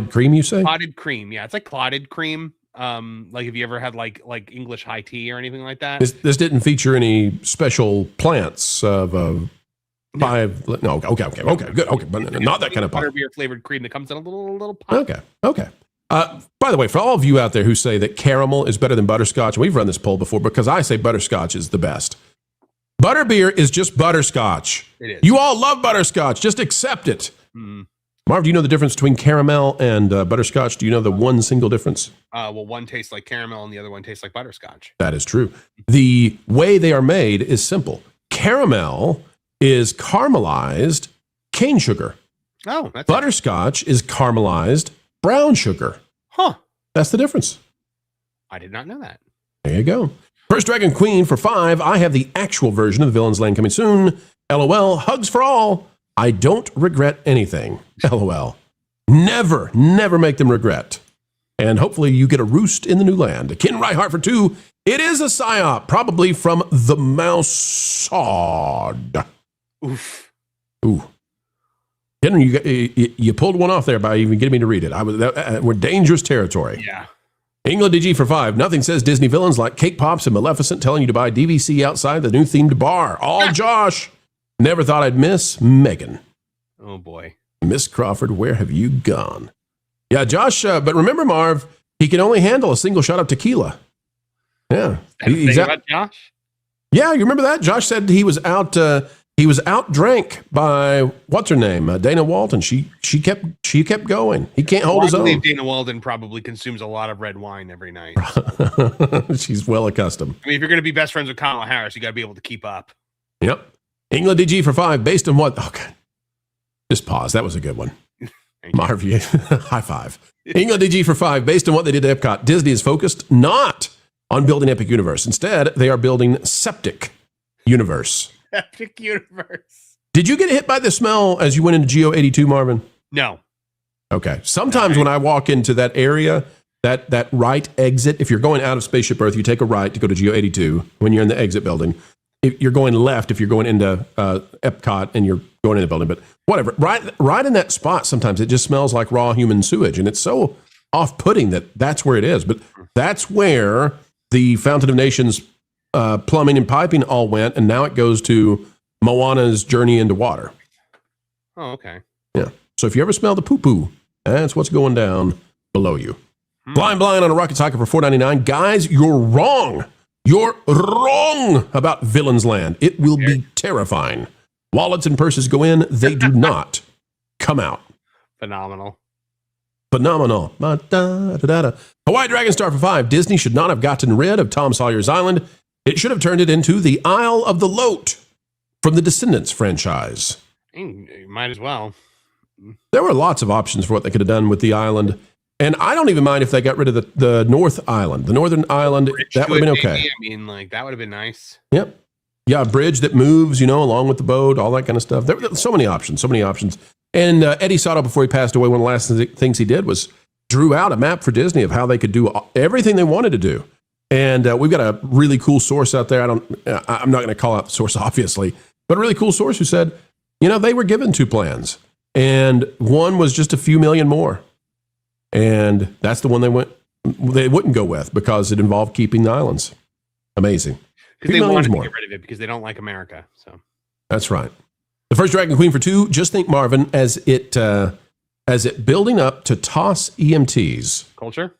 cream, you say? Potted cream, yeah. It's like clotted cream. Like have you ever had like English high tea or anything like that? This didn't feature any special plants of five. No, okay, good, okay, but not that kind of pot. Butterbeer flavored cream that comes in a little pot. Okay. By the way, for all of you out there who say that caramel is better than butterscotch, we've run this poll before because I say butterscotch is the best. Butterbeer is just butterscotch. It is. You all love butterscotch. Just accept it. Marv, do you know the difference between caramel and butterscotch? Do you know the one single difference? Well, one tastes like caramel and the other one tastes like butterscotch. That is true. The way they are made is simple. Caramel is caramelized cane sugar. Oh, that's butterscotch is caramelized brown sugar. Huh. That's the difference. I did not know that. There you go. First Dragon Queen for 5. I have the actual version of the Villain's Lane coming soon. LOL. Hugs for all. I don't regret anything. LOL. Never make them regret. And hopefully you get a roost in the new land. Ken Reihart for 2. It is a psyop, probably from the Mossad. Oof. Ooh. Ken, you pulled one off there by even getting me to read it. We're dangerous territory. Yeah. England DG for 5. Nothing says Disney villains like Cake Pops and Maleficent telling you to buy DVC outside the new themed bar. All Josh. Never thought I'd miss Megan. Oh, boy. Miss Crawford, where have you gone? Yeah, Josh, but remember, Marv, he can only handle a single shot of tequila. Yeah. He's about Josh? Yeah, you remember that? Josh said he was outdrank by, what's her name? Dana Walton. She kept going. He can't hold his own. I believe Dana Walton probably consumes a lot of red wine every night. She's well accustomed. I mean, if you're going to be best friends with Kamala Harris, you got to be able to keep up. Yep. England DG for 5, based on what? Oh, God. Just pause. That was a good one. Marv, high five. England DG for 5, based on what they did to Epcot. Disney is focused not on building Epic Universe. Instead, they are building Septic Universe. Epic Universe. Did you get hit by the smell as you went into Geo 82, Marvin? No. Okay. Sometimes when I walk into that area, that right exit, if you're going out of Spaceship Earth, you take a right to go to Geo 82 when you're in the exit building. If you're going left if you're going into Epcot and you're going in the building. But whatever. Right in that spot, sometimes it just smells like raw human sewage. And it's so off-putting that's where it is. But that's where the Fountain of Nations plumbing and piping all went. And now it goes to Moana's Journey into Water. Oh, okay. Yeah. So if you ever smell the poo-poo, that's what's going down below you. Blind on a rocket socket for $4.99. Guys, you're wrong. You're wrong about Villain's Land. It will be terrifying. Wallets and purses go in. They do not come out. Phenomenal. Hawaii Dragon Star for $5. Disney should not have gotten rid of Tom Sawyer's Island. It should have turned it into the Isle of the Lote from the Descendants franchise. You might as well. There were lots of options for what they could have done with the island. And I don't even mind if they got rid of the North Island, the Northern Island. That would have been okay. I mean, like, that would have been nice. Yep. Yeah, a bridge that moves, along with the boat, all that kind of stuff. There were so many options. And Eddie Sato, before he passed away, one of the last things he did was drew out a map for Disney of how they could do everything they wanted to do. And we've got a really cool source out there. I'm not going to call out the source, obviously, but a really cool source who said, they were given 2 plans. And one was just a few million more. And that's the one they wouldn't go with because it involved keeping the islands. Amazing. Because they wanted to get rid of it because they don't like America. So that's right. The first Dragon Queen for 2. Just think, Marvin, as it building up to toss EMTs. Culture?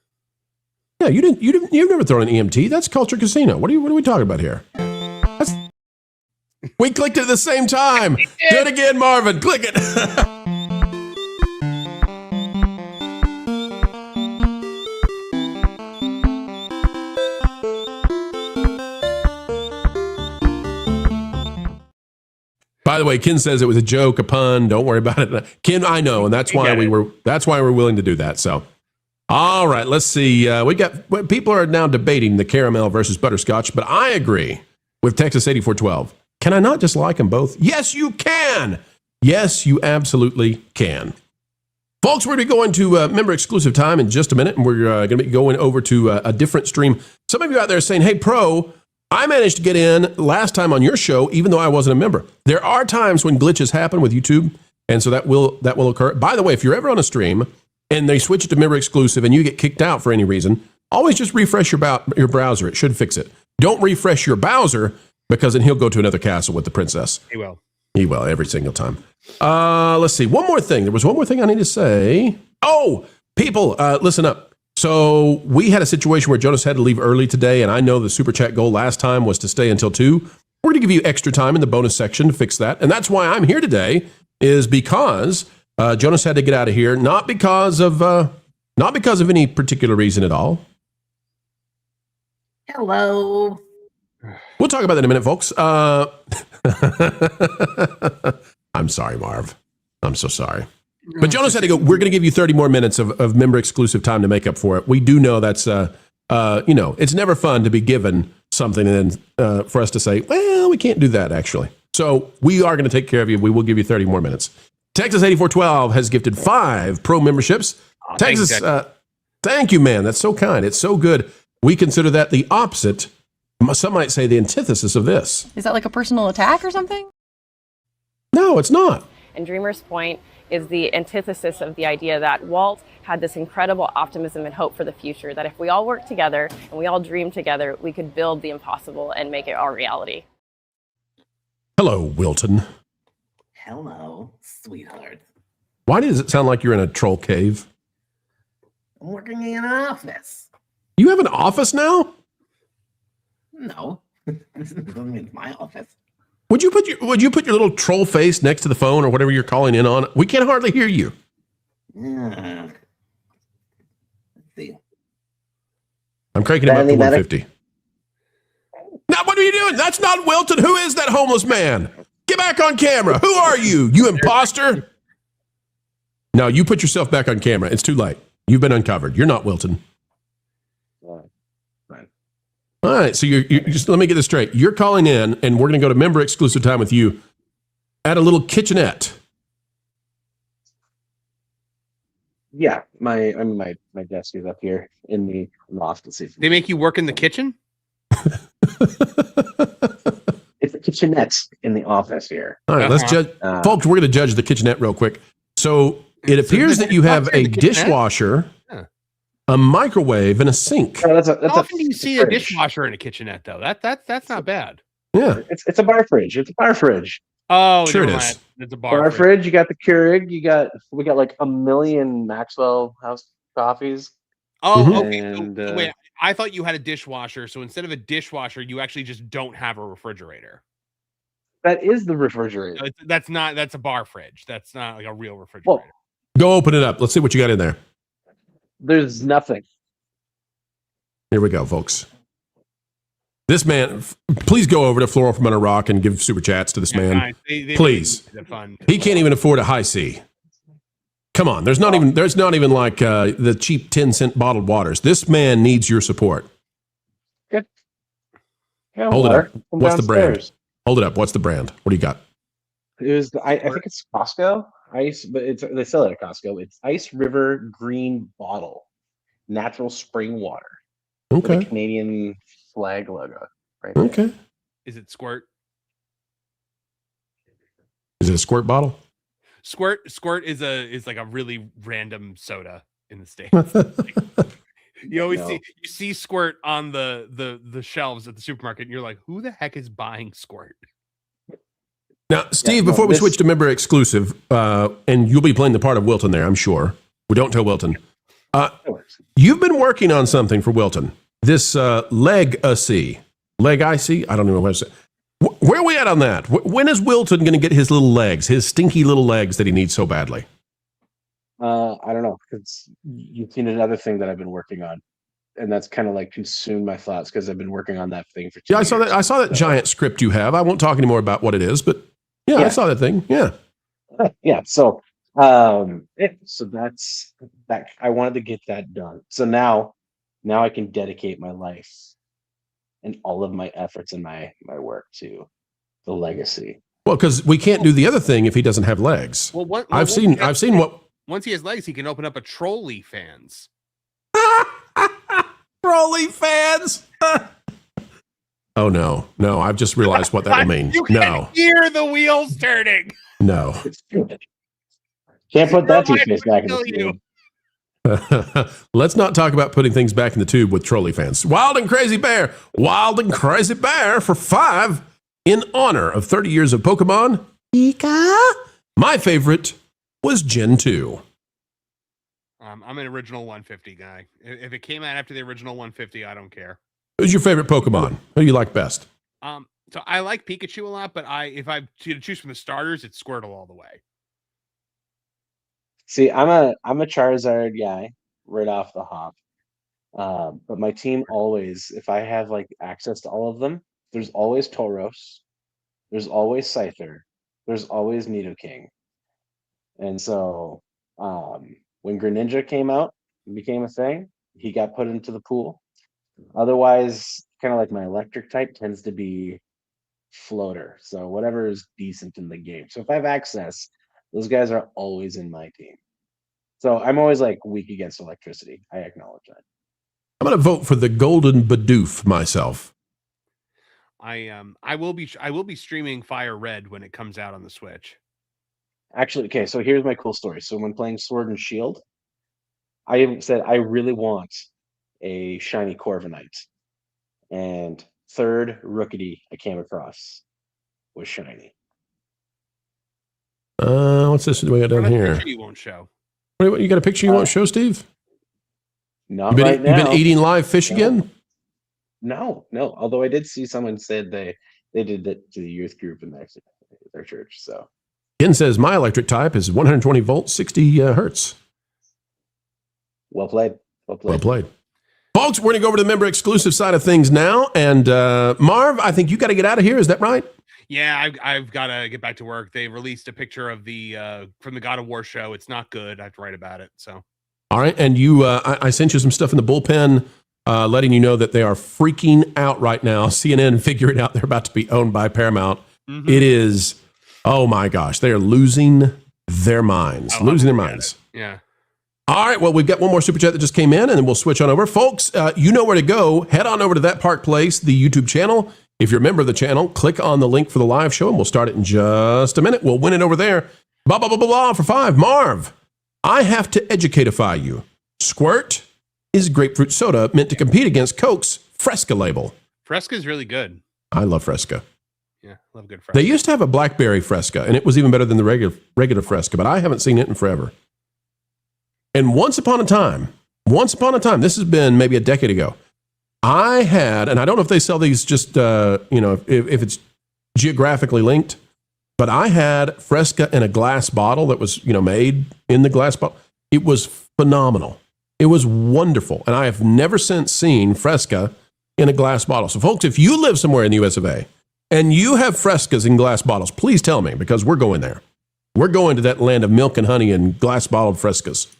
Yeah, you've never thrown an EMT. That's Culture Casino. What are we talking about here? We clicked it at the same time. Do it again, Marvin. Click it. By the way, Ken says it was a joke, a pun. Don't worry about it. Ken, I know, and that's why we're willing to do that. So, all right, let's see. People are now debating the caramel versus butterscotch, but I agree with Texas 8412. Can I not just like them both? Yes, you can. Yes, you absolutely can. Folks, we're going to be going to member exclusive time in just a minute, and we're going to be going over to a different stream. Some of you out there are saying, "Hey, Pro, I managed to get in last time on your show, even though I wasn't a member." There are times when glitches happen with YouTube, and so that will occur. By the way, if you're ever on a stream and they switch it to member exclusive and you get kicked out for any reason, always just refresh your browser. It should fix it. Don't refresh your Bowser because then he'll go to another castle with the princess. He will. He will every single time. Let's see. One more thing. There was one more thing I need to say. Oh, people, listen up. So we had a situation where Jonas had to leave early today, and I know the Super Chat goal last time was to stay until 2. We're going to give you extra time in the bonus section to fix that. And that's why I'm here today, is because Jonas had to get out of here, not because of any particular reason at all. Hello. We'll talk about that in a minute, folks. I'm sorry, Marv. I'm so sorry. But Jonas had to go. We're going to give you 30 more minutes of member exclusive time to make up for it. We do know that's, it's never fun to be given something and then for us to say, well, we can't do that actually. So we are going to take care of you. We will give you 30 more minutes. Texas 8412 has gifted 5 pro memberships. Texas, thank you, man. That's so kind. It's so good. We consider that the opposite. Some might say the antithesis of this. Is that like a personal attack or something? No, it's not. And Dreamer's Point is the antithesis of the idea that Walt had this incredible optimism and hope for the future, that if we all work together and we all dream together, we could build the impossible and make it our reality. Hello, Wilton. Hello, sweetheart. Why does it sound like you're in a troll cave? I'm working in an office. You have an office now? No, this is my office. Would you put your little troll face next to the phone or whatever you're calling in on? We can't hardly hear you. Let's see. I'm cranking him up to 150. Now, what are you doing? That's not Wilton. Who is that homeless man? Get back on camera. Who are you? You imposter? No, you put yourself back on camera. It's too late. You've been uncovered. You're not Wilton. All right, so you're just let me get this straight. You're calling in, and we're going to go to member exclusive time with you at a little kitchenette. Yeah, my desk is up here in the loft. Let's see. They make you work in the kitchen? It's a kitchenette in the office here. All right, let's judge. Folks, we're going to judge the kitchenette real quick. So it appears that you have a dishwasher, a microwave, and a sink. How often do you see a dishwasher in a kitchenette, though? That's not bad. Yeah, it's a bar fridge. It's a bar fridge. Oh, sure it is. It's a Bar fridge. You got the Keurig. We got like a million Maxwell House coffees. Oh, okay. So, wait, I thought you had a dishwasher. So instead of a dishwasher, you actually just don't have a refrigerator. That is the refrigerator. That's a bar fridge. That's not like a real refrigerator. Well, go open it up. Let's see what you got in there. There's nothing. Here we go, folks. This man, please go over to Floral from Under Rock and give super chats to this man. Nice. They please. He can't even afford a high C. Come on, there's not even like the cheap 10-cent bottled waters. This man needs your support. Good. Yeah, hold it up. What's the brand? Hold it up. What's the brand? What do you got? It was I think it's Costco ice, but they sell it at Costco. It's Ice River Green Bottle, natural spring water. Okay. With a Canadian flag logo. Right there. Okay. Is it Squirt? Is it a squirt bottle? Squirt is like a really random soda in the States. You always see Squirt on the shelves at the supermarket, and you're like, who the heck is buying Squirt? Now, Steve, before we switch to member exclusive, and you'll be playing the part of Wilton there, I'm sure. We don't tell Wilton. You've been working on something for Wilton. This Legacy. Legacy? I don't know what to say. Where are we at on that? When is Wilton going to get his little legs, his stinky little legs that he needs so badly? I don't know, because you've seen another thing that I've been working on, and that's kind of like consumed my thoughts because I've been working on that thing for 2 years. I saw that giant script you have. I won't talk anymore about what it is, but yeah, I saw that thing. Yeah. Yeah. So that's that. I wanted to get that done. So now I can dedicate my life and all of my efforts and my work to the Legacy. Well, because we can't do the other thing if he doesn't have legs. I've seen what. Once he has legs, he can open up a Trolley Fans. Trolley Fans. Oh no! I've just realized what that will mean. You can hear the wheels turning. No. Can't put that toothpaste back in the tube. Let's not talk about putting things back in the tube with Trolley Fans. Wild and Crazy Bear for 5 in honor of 30 years of Pokemon. Pika. My favorite was Gen 2. I'm an original 150 guy. If it came out after the original 150, I don't care. Who's your favorite Pokemon? Who do you like best? So I like Pikachu a lot, but if I to choose from the starters, it's Squirtle all the way. See, I'm a Charizard guy right off the hop. But my team always, if I have like access to all of them, there's always Tauros, there's always Scyther, there's always Nidoking. And so when Greninja came out and became a thing, he got put into the pool. Otherwise, kind of like my electric type tends to be floater. So whatever is decent in the game. So if I have access, those guys are always in my team. So I'm always like weak against electricity. I acknowledge that. I'm going to vote for the Golden Bidoof myself. I will be streaming Fire Red when it comes out on the Switch. Actually, okay, so here's my cool story. So when playing Sword and Shield, I said I really want a shiny Corviknight. And third Rookity I came across was shiny. What's this we got down here? You won't show. What, you got a picture you won't show, Steve? Not right now. You've been eating live fish again? No. Although I did see someone said they did that to the youth group in their church. So Ken says my electric type is 120 volts, 60 hertz. Well played. Well played. Folks, we're going to go over to the member exclusive side of things now. And Marv, I think you got to get out of here. Is that right? Yeah, I've got to get back to work. They released a picture of from the God of War show. It's not good. I have to write about it. So. All right. And you, I sent you some stuff in the bullpen letting you know that they are freaking out right now. CNN figuring out they're about to be owned by Paramount. Mm-hmm. It is, oh my gosh, they are losing their minds. Yeah. All right, well, we've got one more super chat that just came in, and then we'll switch on over. Folks, you know where to go. Head on over to That Park Place, the YouTube channel. If you're a member of the channel, click on the link for the live show, and we'll start it in just a minute. We'll win it over there. Blah, blah, blah, blah, blah for 5. Marv, I have to educatify you. Squirt is grapefruit soda meant to compete against Coke's Fresca label. Fresca is really good. I love Fresca. Yeah, love good Fresca. They used to have a blackberry Fresca, and it was even better than the regular Fresca, but I haven't seen it in forever. And once upon a time, this has been maybe a decade ago, I had, and I don't know if they sell these just, if it's geographically linked, but I had Fresca in a glass bottle that was, made in the glass bottle. It was phenomenal. It was wonderful. And I have never since seen Fresca in a glass bottle. So folks, if you live somewhere in the US of A and you have Frescas in glass bottles, please tell me, because we're going there. We're going to that land of milk and honey and glass bottled Frescas.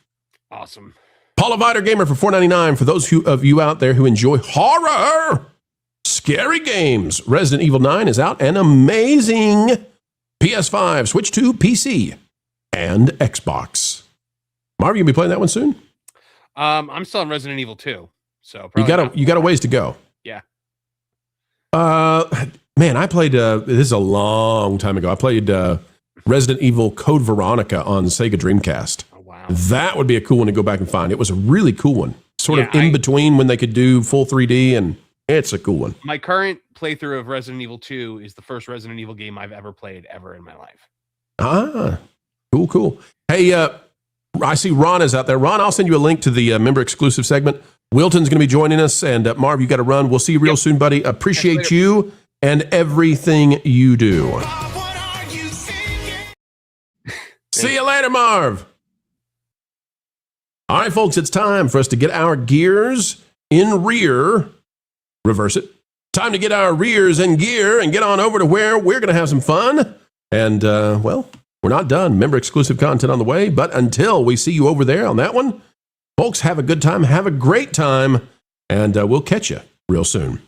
Awesome. Paula Vider Gamer for $4.99 for those of you out there who enjoy horror, scary games. Resident Evil 9 is out and amazing. PS5, Switch 2, PC, and Xbox. Marv, you gonna be playing that one soon? I'm still on Resident Evil 2, so you got a ways to go. Yeah. Man, I played. This is a long time ago. I played Resident Evil Code Veronica on Sega Dreamcast. That would be a cool one to go back and find. It was a really cool one. Sort of in between when they could do full 3D, and it's a cool one. My current playthrough of Resident Evil 2 is the first Resident Evil game I've ever played ever in my life. Ah, cool. Hey, I see Ron is out there. Ron, I'll send you a link to the member exclusive segment. Wilton's going to be joining us, and Marv, you got to run. We'll see you real soon, buddy. Appreciate you and everything you do. See you later, Marv. All right, folks, it's time for us to get our gears in rear. Reverse it. Time to get our rears in gear and get on over to where we're going to have some fun. And, well, we're not done. Member exclusive content on the way. But until we see you over there on that one, folks, have a good time. Have a great time. And we'll catch you real soon.